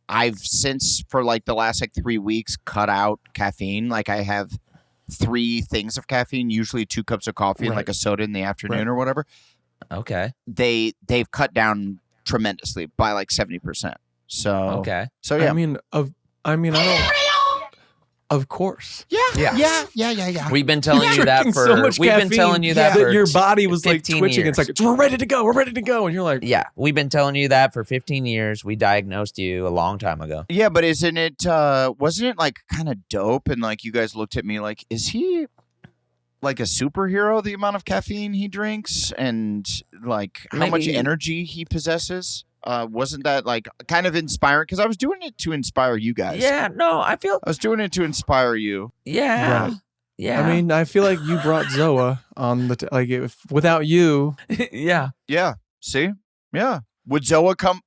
I've since for like the last 3 weeks cut out caffeine. Like I have 3 things of caffeine, usually 2 cups of coffee and Right. like a soda in the afternoon Right. or whatever. Okay. They've cut down tremendously by like 70%. So Okay. So yeah. I don't. Of course. Yeah. We've been telling you that Drinking for. so much We've been caffeine telling you that that for your body was like 15 twitching. years. It's like, we're ready to go. We're ready to go. And you're like, Yeah, we've been telling you that for 15 years. We diagnosed you a long time ago. Yeah, but isn't it wasn't it like kind of dope and like you guys looked at me like, is he like a superhero, the amount of caffeine he drinks and like how much Maybe- energy he possesses? Wasn't that like kind of inspiring? Because I was doing it to inspire you guys. Yeah, no, I feel. I was doing it to inspire you. Yeah, Right. yeah. I mean, I feel like you brought Zoa on the without you. yeah. Yeah. See? Yeah. Would Zoa come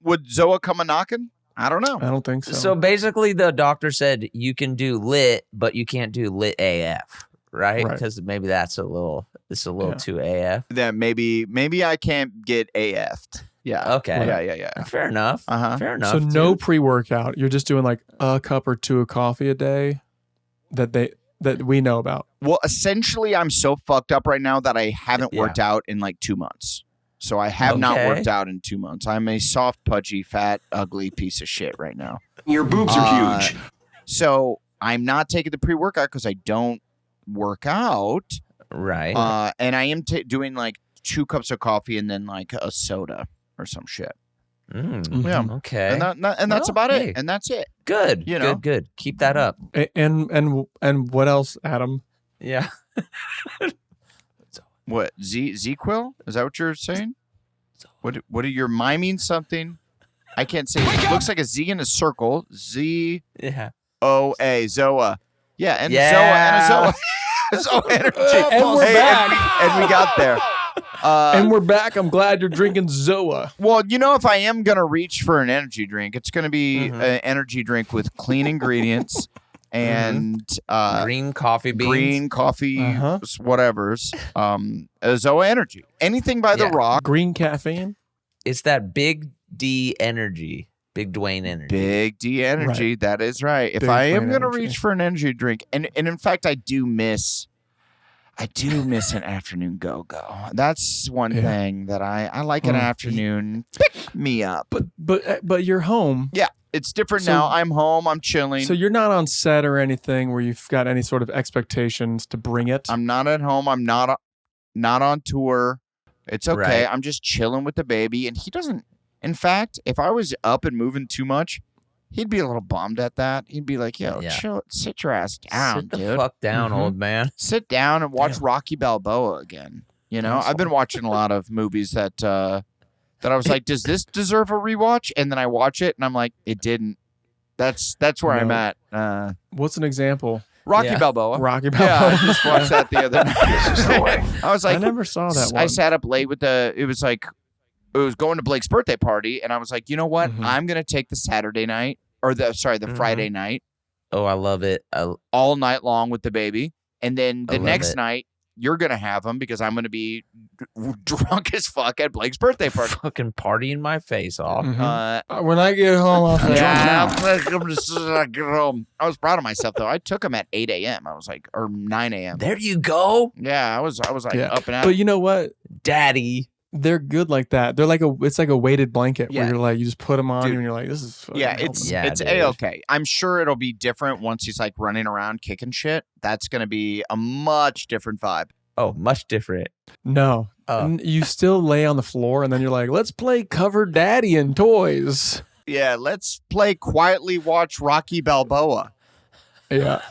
a knocking? I don't know. I don't think so. So basically, the doctor said you can do lit, but you can't do lit AF, right? Right. Because maybe it's a little Yeah. too AF. Then maybe I can't get AF'd. Yeah. Okay. Yeah. Fair enough. Uh-huh. Fair enough. So no dude. pre-workout. You're just doing like a cup or 2 of coffee a day that we know about. Well, essentially, I'm so fucked up right now that I haven't Yeah. worked out in like 2 months. So I have not Okay. worked out in 2 months. I'm a soft, pudgy, fat, ugly piece of shit right now. Your boobs are huge. So I'm not taking the pre-workout because I don't work out. Right. And I am doing like 2 cups of coffee and then like a soda or some shit. Mm, Yeah. okay. And that's Well, about hey. it. And that's it. Good. You know. Good. Keep that up. And what else, Adam? Yeah. What? Z-Quil? Is that what you're saying? What are you miming something? I can't say. It looks like a Z in a circle. Z-O-A. Yeah. Zoa. Yeah, and Yeah. Zoa and a Zoa. Zoa energy. And we're back. And we got there. And we're back. I'm glad you're drinking Zoa. Well, if I am going to reach for an energy drink, it's going to be an energy drink with clean ingredients and Green coffee beans. green coffee, whatever's. Zoa Energy. Anything by The Rock. Green caffeine. It's that Big D energy. Big Dwayne energy. Big D Energy. Right. That is right. If Big I am Dwayne going to energy. reach for an energy drink, and in fact, I do miss an afternoon go-go. That's one thing that I like an afternoon. Pick me up. But you're home. Yeah, it's different So- now. I'm home. I'm chilling. So you're not on set or anything where you've got any sort of expectations to bring it. I'm not at home. I'm not on tour. It's okay. Right. I'm just chilling with the baby, and he doesn't. In fact, if I was up and moving too much, he'd be a little bummed at that. He'd be like, "Yo, chill, sit your ass down, Sit the dude. fuck down, old man. Sit down and watch Rocky Balboa again." I've been watching a lot of movies that I was like, "Does this deserve a rewatch?" And then I watch it, and I'm like, "It didn't." That's where I'm at. What's an example? Rocky Yeah. Balboa. Rocky Yeah, Balboa. I just watched that the other night. I was like, I never saw that one. I sat up late with it was going to Blake's birthday party, and I was like, you know what? I'm gonna take the Saturday night the Friday night Oh, I love it. all night long with the baby, and then the love next it. night you're gonna have him because I'm gonna be drunk as fuck at Blake's birthday party. Fucking partying my face off. When I get home, I'll say, Get home. I was proud of myself though. I took him at 8 a.m. I was like, or 9 a.m. There you go, Yeah, I was like yeah. up and out. But you know what? daddy. They're good like that. They're it's like a weighted blanket Yeah. where you're like, you just put them on Dude. and you're like, this is fucking Yeah, helping. it's dude. A-okay. I'm sure it'll be different once he's like running around kicking shit. That's gonna be a much different vibe. Oh, much different. No. You still lay on the floor and then you're like, let's play cover daddy and toys. Yeah, let's play quietly watch Rocky Balboa. Yeah.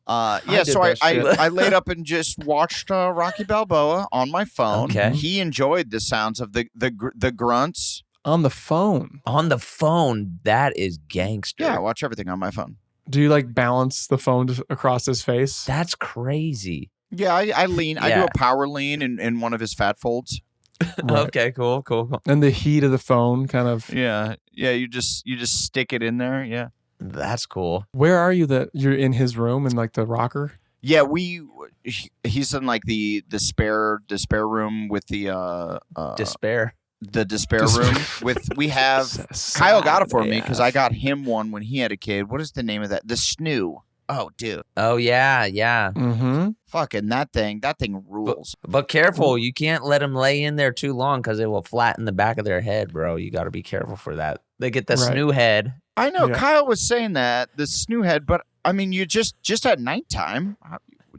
Yeah, so that shit. I laid up and just watched Rocky Balboa on my phone. Okay. He enjoyed the sounds of the grunts. On the phone. On the phone, that is gangster. Yeah, I watch everything on my phone. Do you like balance the phone across his face? That's crazy. Yeah, I lean. I do Yeah. a power lean in one of his fat folds. Right. Okay, cool. And the heat of the phone kind of. Yeah, you just stick it in there. Yeah. That's cool. Where are you that you're in his room in like the rocker? Yeah, he's in like the spare room with the Despair. despair room with we have Kyle got it for me because I got him one when he had a kid. What is the name of that? The Snoo. Oh, dude, Oh yeah. Mm-hmm. fucking that thing rules. But careful, you can't let them lay in there too long because it will flatten the back of their head, bro. You got to be careful for that. They get the Right. snoo head. I know Yeah. Kyle was saying that the Snoo head, but I mean, you just at nighttime,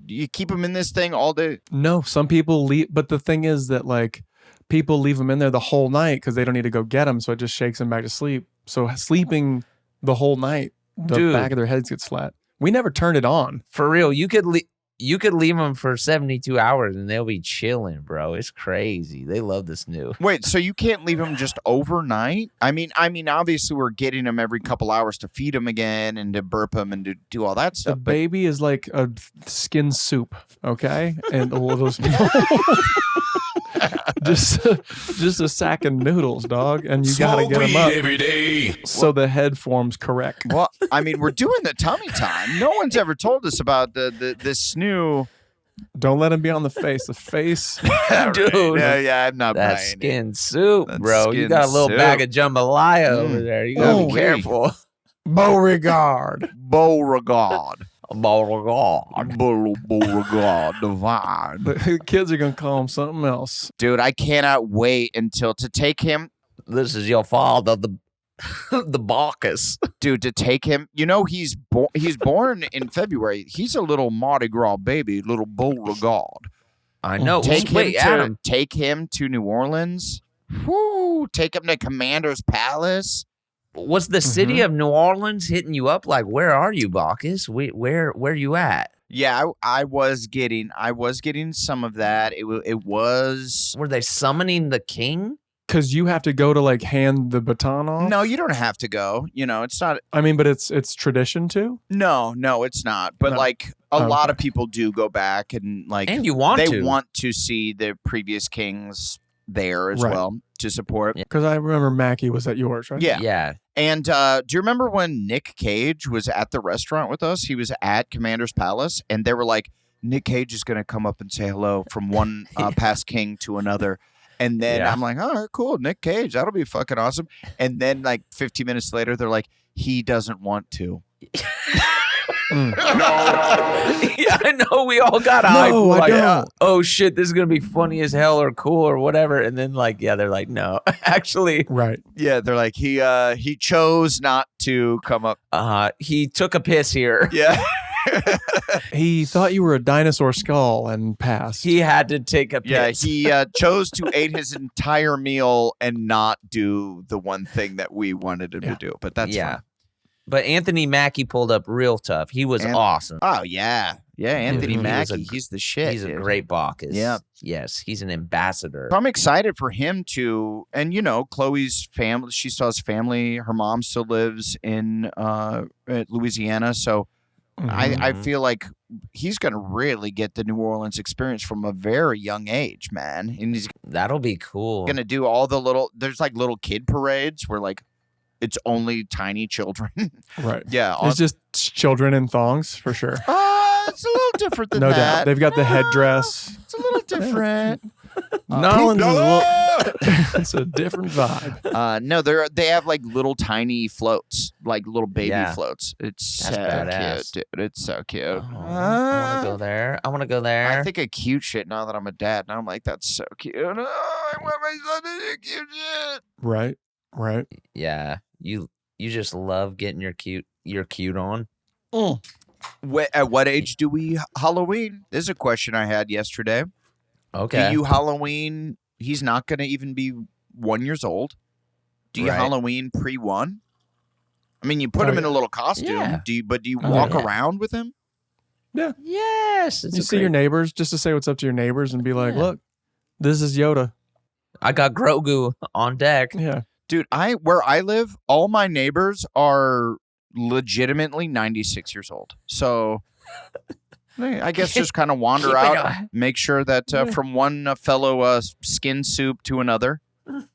you keep him in this thing all day. No, some people leave, but the thing is that like people leave them in there the whole night because they don't need to go get them, so it just shakes them back to sleep. So sleeping the whole night, the Dude. back of their heads gets flat. We never turned it on. For real, you could leave them for 72 hours and they'll be chilling, bro. It's crazy. They love the snoo. Wait, so you can't leave him just overnight? I mean, obviously we're getting him every couple hours to feed him again and to burp him and to do all that The stuff. But baby is like a skin soup, okay, and we'll just a sack of noodles, dog, and you gotta get them up every day. so the head form's correct. well, I mean, we're doing the tummy time. No one's ever told us about this Snoo. Don't let him be on the face. The face. Dude. Yeah, I'm not That buying it. skin soup, That bro. You skin got a little soup. bag of jambalaya over there. You gotta Oh, be careful. Beauregard. Beauregard. Beauregard. Beauregard. Devine. The kids are gonna call him something else. Dude, I cannot wait until to take him. This is your father, the Bacchus. Dude, to take him. You know, he's born in February. He's a little Mardi Gras baby, little Beauregard. I know. Take Adam. him to New Orleans. Woo! Take him to Commander's Palace. Was the city of New Orleans hitting you up like, where are you, Bacchus? Where you at? Yeah, I was getting some of that. It was. Were they summoning the king? Because you have to go to like hand the baton off. No, you don't have to go. It's not. I mean, but it's tradition too. No, it's not. But No. like a lot of people do go back and like, And you want they to. want to see the previous kings there as Right. well to support. Because I remember Mackie was at yours, right? Yeah. Yeah. And do you remember when Nick Cage was at the restaurant with us? He was at Commander's Palace, and they were like, Nick Cage is going to come up and say hello from one past king to another. And then Yeah. I'm like, all right, cool, Nick Cage, that'll be fucking awesome. And then like 15 minutes later, they're like, he doesn't want to. Yeah, I know. We all got hyped. No, We're I like, don't. oh shit, this is gonna be funny as hell or cool or whatever. And then like, yeah, they're like, no, actually, Right. Yeah, they're like, he chose not to come up. he took a piss here. Yeah. He thought you were a dinosaur skull and passed. He had to take a Yeah, piss. he chose to eat his entire meal and not do the one thing that we wanted him to do. But that's fine. But Anthony Mackie pulled up real tough. He was awesome. Oh, yeah. Yeah, Anthony He was Mackie, he's the shit. He's a dude. great Bacchus. Yeah. Yes, he's an ambassador. So I'm excited for him to, and Chloe's family, she still has family. Her mom still lives in Louisiana. So I feel like he's going to really get the New Orleans experience from a very young age, man. And he's That'll be cool. going to do all there's like little kid parades where like it's only tiny children. Right. Yeah. It's just children in thongs for sure. It's a little different than No that. doubt. They've got the headdress. It's a little different. Nolans is a little. It's a different vibe. No, they have like little tiny floats, like little baby Yeah. floats. It's That's so badass. cute, dude. It's so cute. Oh, I want to go there. I want to go there. I think of cute shit now that I'm a dad. Now I'm like, that's so cute. Oh, I want my son to do cute shit. Right. Right. Yeah, you just love getting your cute on. At what age do we Halloween? This is a question I had yesterday. Okay. Do you Halloween? He's not going to even be 1 year old. Do you Right. Halloween pre-1? I mean, you put him in a little costume. Yeah. Do you Oh, walk yeah. around with him? Yes. It's You a see your great- neighbors just to say what's up to your neighbors and be like, Yeah. look, this is Yoda. I got Grogu on deck. Yeah. Dude, where I live, all my neighbors are legitimately 96 years old. So I guess just kind of wander Keep it out, up. make sure that from one fellow skin soup to another.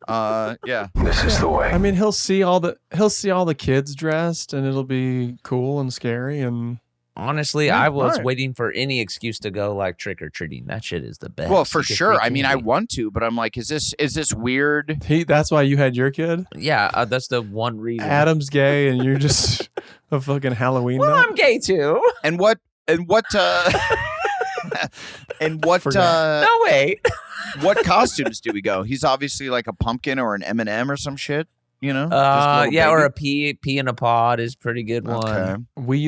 Yeah. This is the way. I mean, he'll see all the kids dressed and it'll be cool and scary and Honestly, Yeah, I was alright. waiting for any excuse to go like trick or treating. That shit is the best. Well, for You get sure. free I mean, I candy. want to, but I'm like, is this weird? that's why you had your kid. Yeah, that's the one reason. Adam's gay and you're just a fucking Halloween well, nut. I'm gay too. And what and what Forgot. No, wait. what costumes do we go? He's obviously like a pumpkin or an M&M or some shit, Just a little Yeah, or baby? a pea in a pod is pretty good one. Okay. We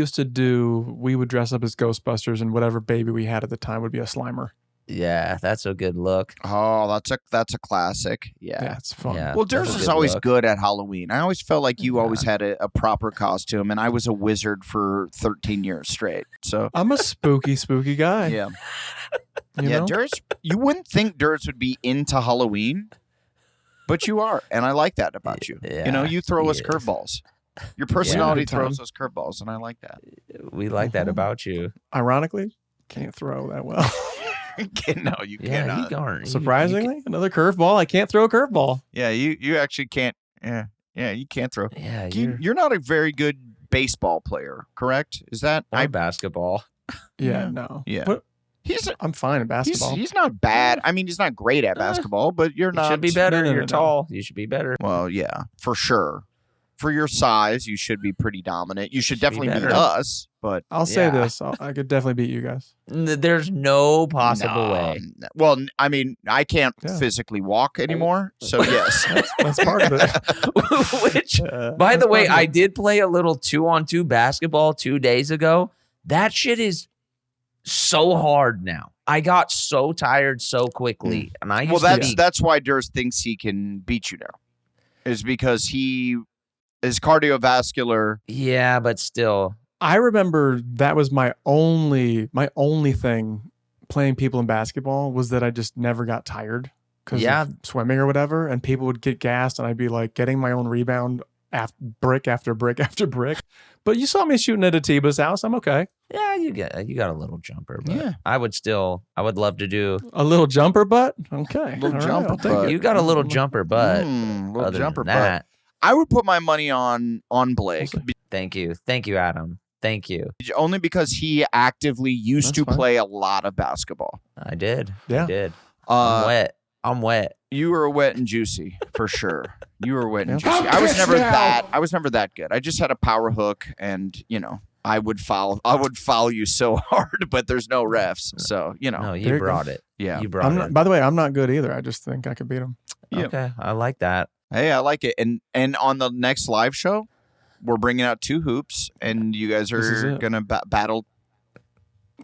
would dress up as Ghostbusters and whatever baby we had at the time would be a Slimer. Yeah, that's a good look. Oh, that's a classic. Yeah, it's fun. Yeah. Well, That's Durs a is good always look. good at Halloween. I always felt like you always Yeah. had a proper costume, and I was a wizard for 13 years straight. So, I'm a spooky guy. yeah. You know? Durs, you wouldn't think Durs would be into Halloween, but you are, and I like that about you. Yeah, You throw he us is. curveballs. Your personality Good time. throws us curveballs, and I like that. We like that about you. Ironically, can't throw that well. No, you Yeah, cannot. you darn. Surprisingly, another curveball. I can't throw a curveball. Yeah, you actually can't. Yeah, you can't throw. Yeah, You're not a very good baseball player, correct? Is that I basketball. Yeah, Yeah. no. Yeah. But he's I'm fine at basketball. he's not bad. I mean, he's not great at basketball, but you're You not. should be better. no, You're no. tall. You should be better. Well, yeah, for sure. For your size, you should be pretty dominant. You should Should be definitely beat better. us, but I'll say Yeah. this: I could definitely beat you guys. There's no possible no, way. no. Well, I mean, I can't Yeah. physically walk anymore, so yes. That's part of it. Which, by the That's way, part of I it. did play a little 2-on-2 basketball 2 days ago. That shit is so hard now. I got so tired so quickly, and I used Well, to be that's why Durs thinks he can beat you now, is because he is cardiovascular. yeah, but still, I remember that was my only thing playing people in basketball was that I just never got tired because of swimming or whatever. And people would get gassed and I'd be like getting my own rebound brick after brick after brick. But you saw me shooting at Atiba's house. I'm okay. Yeah, you got a little jumper, but I would love to do a little jumper butt. Okay. Little jumper butt. You got a little jumper butt. Little jumper butt. I would put my money on Blake. Thank you, Adam. Thank you. Only because he actively used to play a lot of basketball. I did. Yeah. I did. I'm wet. You were wet and juicy for sure. You were wet and juicy. I was never that good. I just had a power hook, and I would foul you so hard, but there's no refs, so No, you brought it. Yeah, you brought it. By the way, I'm not good either. I just think I could beat him. Yeah. Okay, I like that. Hey, I like it. And on the next live show, we're bringing out 2 hoops, and you guys are gonna battle.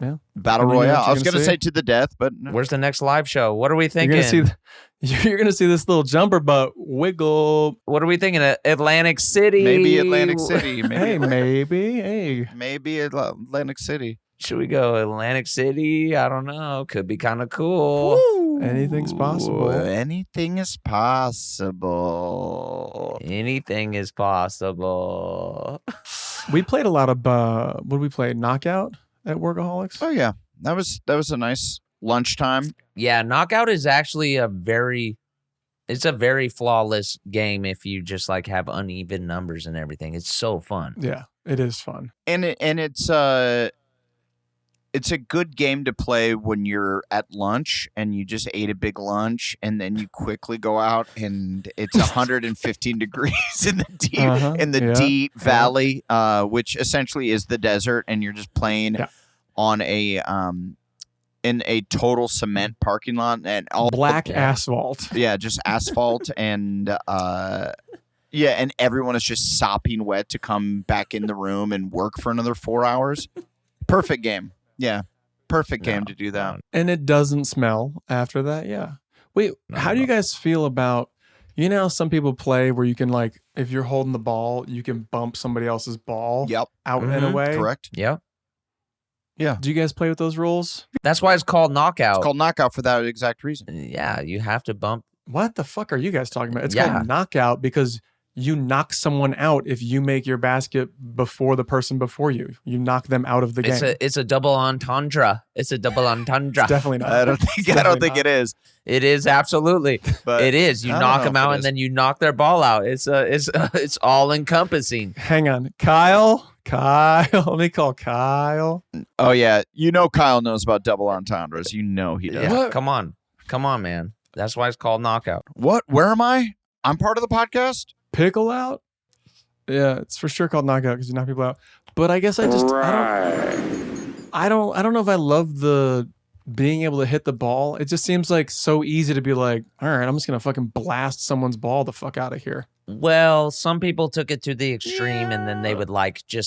Yeah, battle royale. I was gonna say to the death, but no. Where's the next live show? What are we thinking? You're gonna see this little jumper butt wiggle. What are we thinking? Atlantic City? Maybe Atlantic City. Maybe Atlantic City. Should we go Atlantic City? I don't know. Could be kind of cool. Woo. Anything's possible. Anything is possible. Anything is possible. We played a lot of what did we play? Knockout at Workaholics. Oh yeah, that was a nice lunchtime. Yeah, Knockout is actually it's a very flawless game if you just like have uneven numbers and everything. It's so fun. Yeah, it is fun. And it's a good game to play when you're at lunch and you just ate a big lunch and then you quickly go out and it's 115 degrees in the deep valley, which essentially is the desert, and you're just playing on a in a total cement parking lot and all black asphalt. Yeah, just asphalt and and everyone is just sopping wet to come back in the room and work for another 4 hours. Perfect game. Yeah, perfect game to do that. And it doesn't smell after that. Yeah. Wait, how do you guys feel about, how some people play where you can, like, if you're holding the ball, you can bump somebody else's ball out in a way? Correct. Yep. Yeah. Do you guys play with those rules? That's why it's called Knockout. It's called Knockout for that exact reason. Yeah, you have to bump. What the fuck are you guys talking about? It's called Knockout because you knock someone out if you make your basket before the person before you. You knock them out of the game. It's a double entendre. It's a double entendre. It's definitely not. I don't think it is. It is absolutely. But it is. You knock them out and then you knock their ball out. It's all encompassing. Hang on, Kyle. Let me call Kyle. Oh yeah, Kyle knows about double entendres. He does. Yeah. Come on, man. That's why it's called Knockout. What? Where am I? I'm part of the podcast. Pickle out? Yeah, it's for sure called Knockout because you knock people out. But I guess I don't know if I love the being able to hit the ball. It just seems like so easy to be like, all right, I'm just gonna fucking blast someone's ball the fuck out of here. Well, some people took it to the extreme and then they would wait to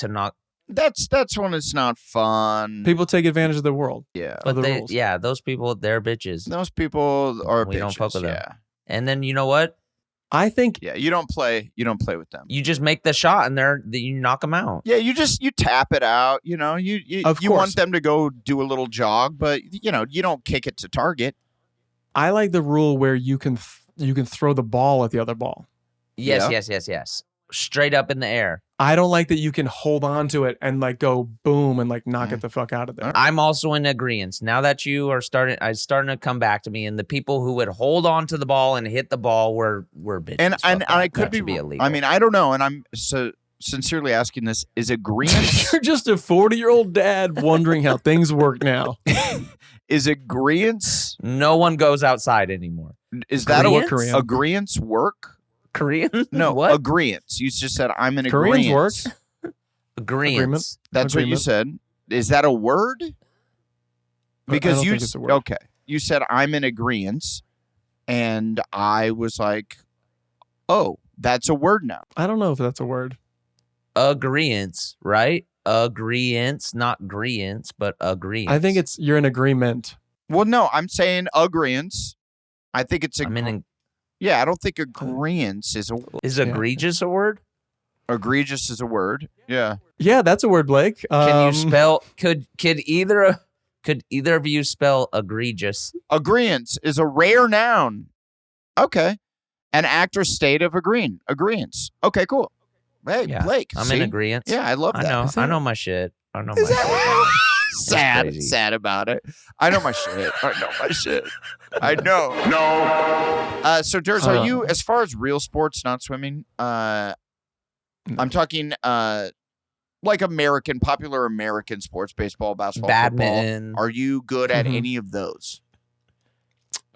knock. That's when it's not fun. People take advantage of the world. Yeah. But those people, they're bitches. Those people are we bitches. Don't fuck with them. Yeah. And then you know what? I think you don't play with them. You just make the shot and you knock them out. Yeah, you tap it out. You want them to go do a little jog, but you don't kick it to target. I like the rule where you can throw the ball at the other ball. Yes. Straight up in the air. I don't like that you can hold on to it and like go boom and like knock it the fuck out of there. I'm also in agreement. Now that you are starting to come back to me, and the people who would hold on to the ball and hit the ball were bitches. And I could be illegal. I mean, I don't know, and I'm so sincerely asking this: is agreement? You're just a 40-year-old dad wondering how things work now. Is agreement? No one goes outside anymore. Is that agreement work? Korean? No, what? agreement. You just said I'm in Koreans agreement. work. Agreement. That's what you said. Is that a word? Because I don't think it's a word. Okay. You said I'm in agreement, and I was like, "Oh, that's a word now." I don't know if that's a word. Agreeance, right? Agreeance, not agreeance, but agreeance. I think you're in agreement. Well, no, I'm saying agreement. I think it's Yeah, I don't think Yeah, I don't think agreeance is a word. Is egregious a word? Egregious is a word. Yeah. Yeah, that's a word, Blake. Can you spell? Could either of you spell egregious? Agreeance is a rare noun. Okay. An act or state of agreeance. Okay, cool. Hey, Yeah, Blake. I'm see? in agreement. Yeah, I love that. I know my shit. I know my Is shit. that crazy. sad about it? I know my shit. I know. No. So, Durs, are you, as far as real sports, not swimming, I'm talking like popular American sports, baseball, basketball, Badminton. football. Are you good at any of those?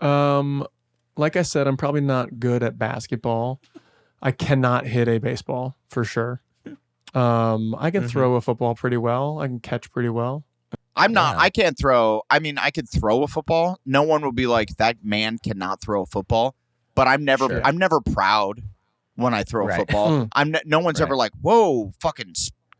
Like I said, I'm probably not good at basketball. I cannot hit a baseball for sure. I can throw a football pretty well. I can catch pretty well. I'm not. I can't throw. I mean, I could throw a football. No one will be like, that man cannot throw a football. But I'm never proud when I throw a football. No one's ever like, whoa, fucking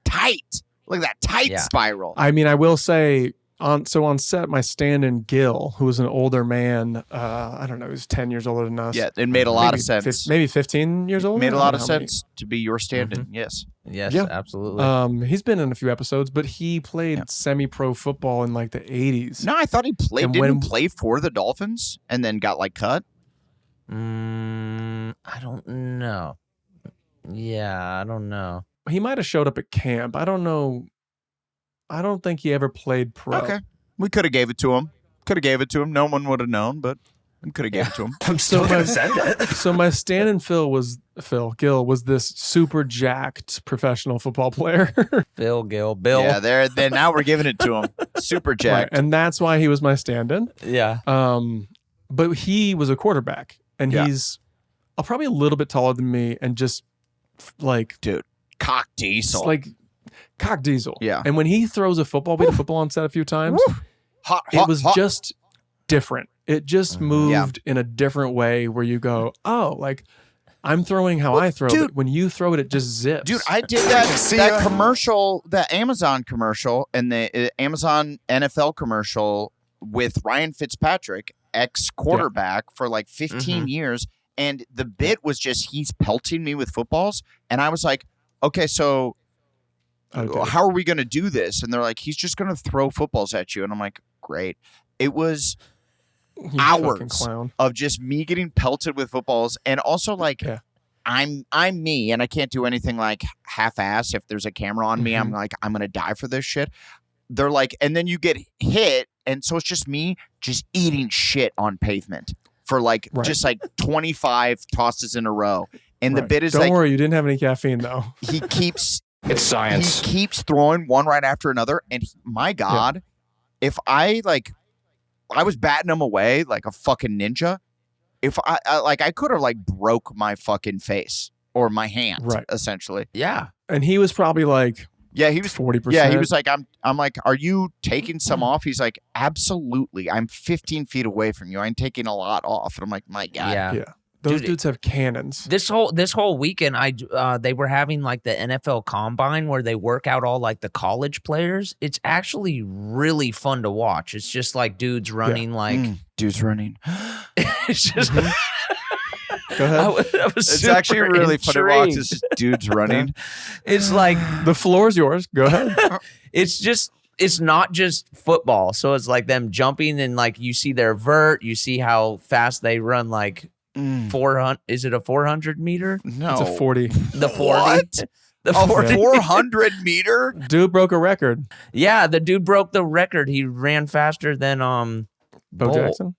tight. Look at that tight spiral. I mean, I will say on set, my stand-in Gil, who was an older man, I don't know, he was 10 years older than us. Yeah, it made a lot of sense. Maybe 15 years old. Made a lot of sense to be your stand-in. Yes. Yes, absolutely. He's been in a few episodes, but he played semi-pro football in like the 80s. No, I thought he played. Didn't he play for the Dolphins and then got like cut? I don't know. Yeah, I don't know. He might have showed up at camp. I don't know. I don't think he ever played pro. Okay. We could have gave it to him. No one would have known, but we could have gave it to him. I'm still going to send it. So my stand-in Gil was this super jacked professional football player. Bill. Yeah, then now we're giving it to him. Super jacked. Right, and that's why he was my stand-in. Yeah. But he was a quarterback, and he's probably a little bit taller than me, and just like, dude, cock diesel. Like cock diesel. Yeah. And when he throws a football, we had a football on set a few times. It was just different. It just moved in a different way where you go, oh, like I'm throwing how I throw it. When you throw it, it just zips. Dude, I did that commercial, that Amazon commercial and the Amazon NFL commercial with Ryan Fitzpatrick, ex-quarterback for like 15 years. And the bit was just he's pelting me with footballs. And I was like, okay, so how are we going to do this? And they're like, he's just going to throw footballs at you. And I'm like, great. It was hours of just me getting pelted with footballs. And also like, I'm me and I can't do anything like half-ass. If there's a camera on me, I'm like, I'm going to die for this shit. They're like, and then you get hit. And so it's just me just eating shit on pavement for like, just like 25 tosses in a row. And the bit is don't worry, you didn't have any caffeine though. He keeps... It's science. He keeps throwing one right after another. And my God, if I was batting him away like a fucking ninja, if I could have like broke my fucking face or my hand, essentially. Yeah. And he was probably like, he was 40%. Yeah, he was like, I'm like, are you taking some off? He's like, absolutely. I'm 15 feet away from you. I'm taking a lot off. And I'm like, my God. Yeah. Those dudes have cannons. This whole weekend, they were having like the NFL Combine where they work out all like the college players. It's actually really fun to watch. It's just like dudes running dudes running. It's just. Go ahead. It's actually really fun to watch. It's just dudes running. It's like the floor is yours. Go ahead. It's not just football. So it's like them jumping and like you see their vert. You see how fast they run. Like 400. Is it a 400 meter? No, it's a 40. The 40. What? The 40. 400 meter? Dude broke a record. Yeah, the dude broke the record. He ran faster than Bo Jackson.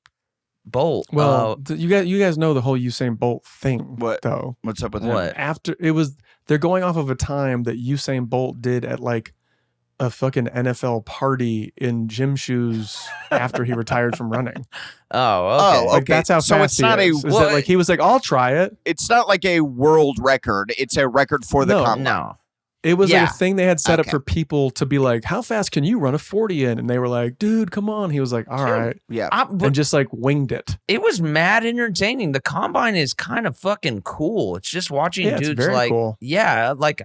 Bolt. Well, you guys know the whole Usain Bolt thing. What though? What's up with what? him? They're going off of a time that Usain Bolt did at like a fucking NFL party in gym shoes after he retired from running. Oh, okay. Like that's how fast it's not he is. Is that like he was like, I'll try it. It's not like a world record. It's a record for the combine. No. It was like a thing they had set up for people to be like, how fast can you run a 40 in? And they were like, dude, come on. He was like, all right. Yeah. And just like winged it. It was mad entertaining. The combine is kind of fucking cool. It's just watching dudes it's very like, cool. like.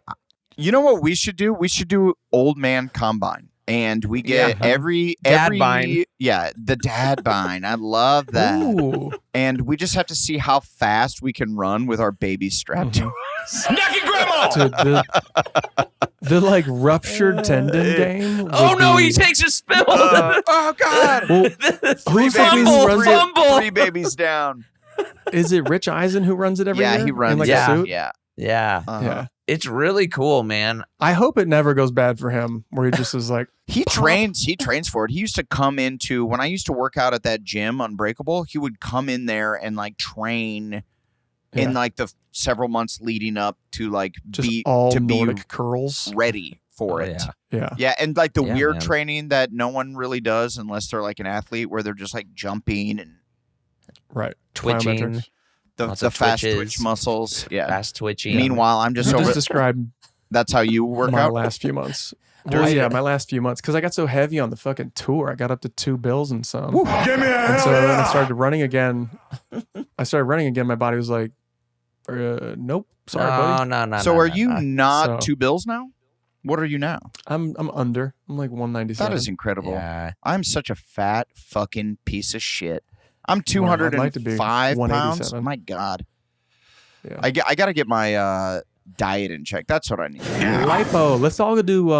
You know what we should do? We should do old man combine. And we get every Dadbine. Yeah, the Dadbine. I love that. Ooh. And we just have to see how fast we can run with our baby strapped to Snacky grandma. Dude, the like ruptured tendon game. Oh would no, be- he takes a spill. Oh God! Well, Three who's the dude who runs it? fumble. 3 babies down. Is it Rich Eisen who runs it every year? Yeah, he runs. in like Yeah. a suit? Yeah. Yeah, Yeah. it's really cool, man. I hope it never goes bad for him, where he just is like, He trains for it. He used to come into when I used to work out at that gym, Unbreakable. He would come in there and like train in Yeah. like the several months leading up to like just be all to Nordic be curls. ready for Oh, it. yeah. Yeah. Yeah, and like the Yeah, weird man. training that no one really does unless they're like an athlete, where they're just like jumping and Right. Twitching, Plyometrics. the Lots of fast twitches. twitch muscles. Yeah. fast twitching. Meanwhile, I'm You just just over. described That's how you work my out. last few months. Well, yeah, my last few months. Because I got so heavy on the fucking tour. I got up to 2 bills and some. Give me a And hell so then I yeah. started running again. My body was like, nope. Sorry, buddy. No. So no, are no, you no. not So- 2 bills now? What are you now? I'm under. I'm like 197. That is incredible. Yeah. I'm such a fat fucking piece of shit. I'm Well, I'd like to be 205 pounds. 187. My God. Yeah. I got to get my diet in check. That's what I need. Lipo. Let's all go do.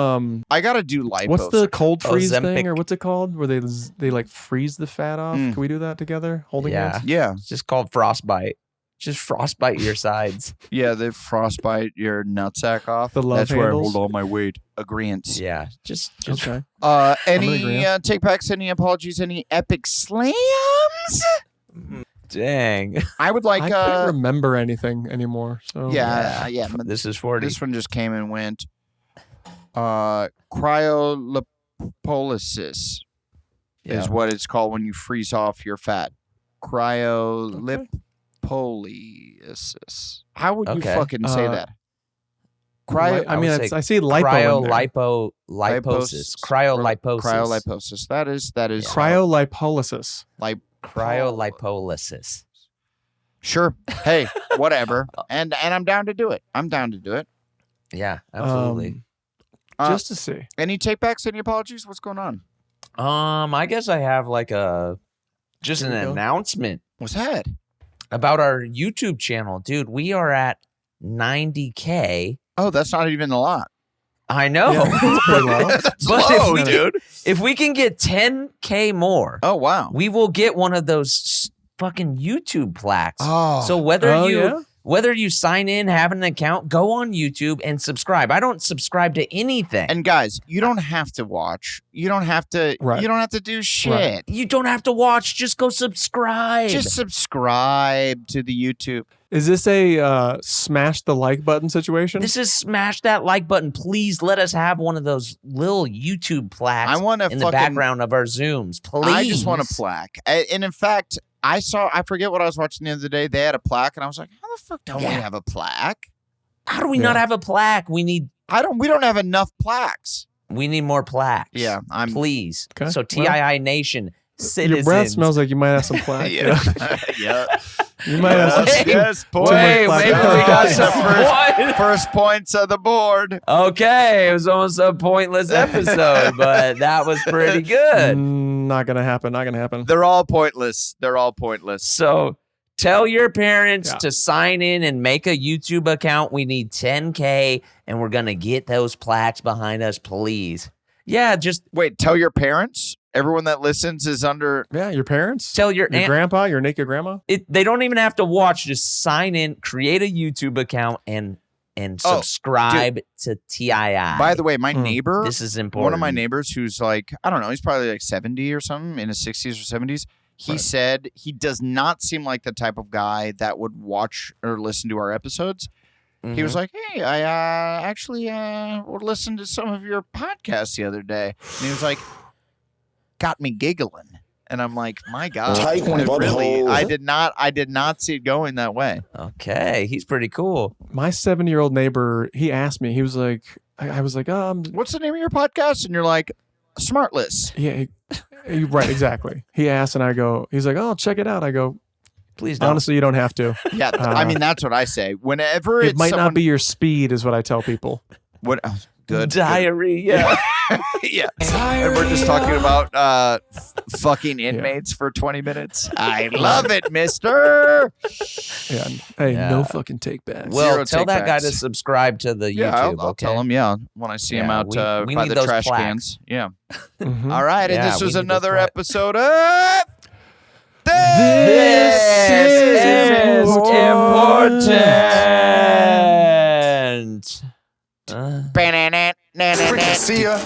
I got to do lipo. What's the cold freeze thing, Ozempic. or what's it called? Where they like freeze the fat off? Mm. Can we do that together? Holding Yeah. hands. Yeah. It's just called frostbite. Just frostbite your sides. Yeah, they frostbite your nutsack off. The love That's where I handles? hold all my weight. Agreeance. Yeah. Just Okay. Any agree. take backs, any apologies, any epic slams? dang. I would like I can't remember anything anymore. So yeah. But This is 40. this one just came and went. Cryolipolysis is what it's called when you freeze off your fat. Cryolipolysis. How would you Okay. fucking say that? I mean, would say I see lipo. in there. Cryoliposis. Cryoliposis. Cryoliposis. That is Cryolipolysis. Cryolipolysis. Sure. Hey, whatever. And I'm down to do it. I'm down to do it. Yeah, absolutely. Just to see. Any take backs, any apologies? What's going on? I guess I have like an Here we go. announcement What's that? about our YouTube channel. Dude, we are at 90K. Oh, that's not even a lot. I know. Yeah, that's pretty low. That's But low, if we, dude. if we can get 10K more, Oh, wow. we will get one of those fucking YouTube plaques. Oh. So whether Oh, you yeah? whether you sign in, have an account, go on YouTube and subscribe. I don't subscribe to anything. And guys, you don't have to watch. You don't have to. Right. You don't have to do shit. Right. You don't have to watch. Just go subscribe. Just subscribe to the YouTube. Is this a smash the like button situation? This is smash that like button. Please let us have one of those little YouTube plaques I want to in the background of our Zooms. Please. I just want a plaque. And in fact, I forget what I was watching the other day. They had a plaque, and I was like, how the fuck don't we Yeah. have a plaque? How do we not have a plaque? We need We don't have enough plaques. more plaques. Yeah, I'm. Please. Okay. So TII Nation, citizens. Your breath smells like you might have some plaque. Yeah. Yeah. You might have some. Hey, Yes, boy. Wait, much maybe we plaque. got Yeah. some point. First points of the board. Okay, it was almost a pointless episode, but that was pretty good. Not gonna happen. Not gonna happen. They're all pointless. They're all pointless. So tell your parents Yeah. to sign in and make a YouTube account. We need 10K, and we're going to get those plaques behind us, please. Yeah, just Wait, tell your parents. Everyone that listens is under. Yeah, your parents, tell your your aunt. grandpa, your naked grandma. They don't even have to watch. Just sign in, create a YouTube account, and Oh, subscribe to TII. By the way, my neighbor, this is important. one of my neighbors who's like, I don't know, he's probably like 70 or something, in his 60s or 70s. He Right. said he does not seem like the type of guy that would watch or listen to our episodes. He was like, hey, I actually would listen to some of your podcasts the other day. And he was like, got me giggling. And I'm like, my God, Tighten really? butthole. I did not see it going that way. Okay, he's pretty cool. My 7-year-old neighbor, he asked me. He was like, I was like, What's the name of your podcast? And you're like, Smartless. yeah, right, exactly. He asked, and I go, he's like, oh, check it out. I go, Please don't. honestly, you don't have to. Yeah, I mean, that's what I say. Whenever It it's might someone, not be your speed, is what I tell people. What, Good. Diarrhea. Yeah. And we're just talking about fucking inmates for 20 minutes. I love it, mister. Yeah. Hey, no fucking take backs. Well, Zero tell that guy takebacks. to subscribe to the Yeah, YouTube, I'll okay? tell him, when I see him Yeah, out we by need the those trash plaques. cans. Yeah. Mhm. All right, and Yeah, this we was need those another plaques. episode of... This is important. See ya.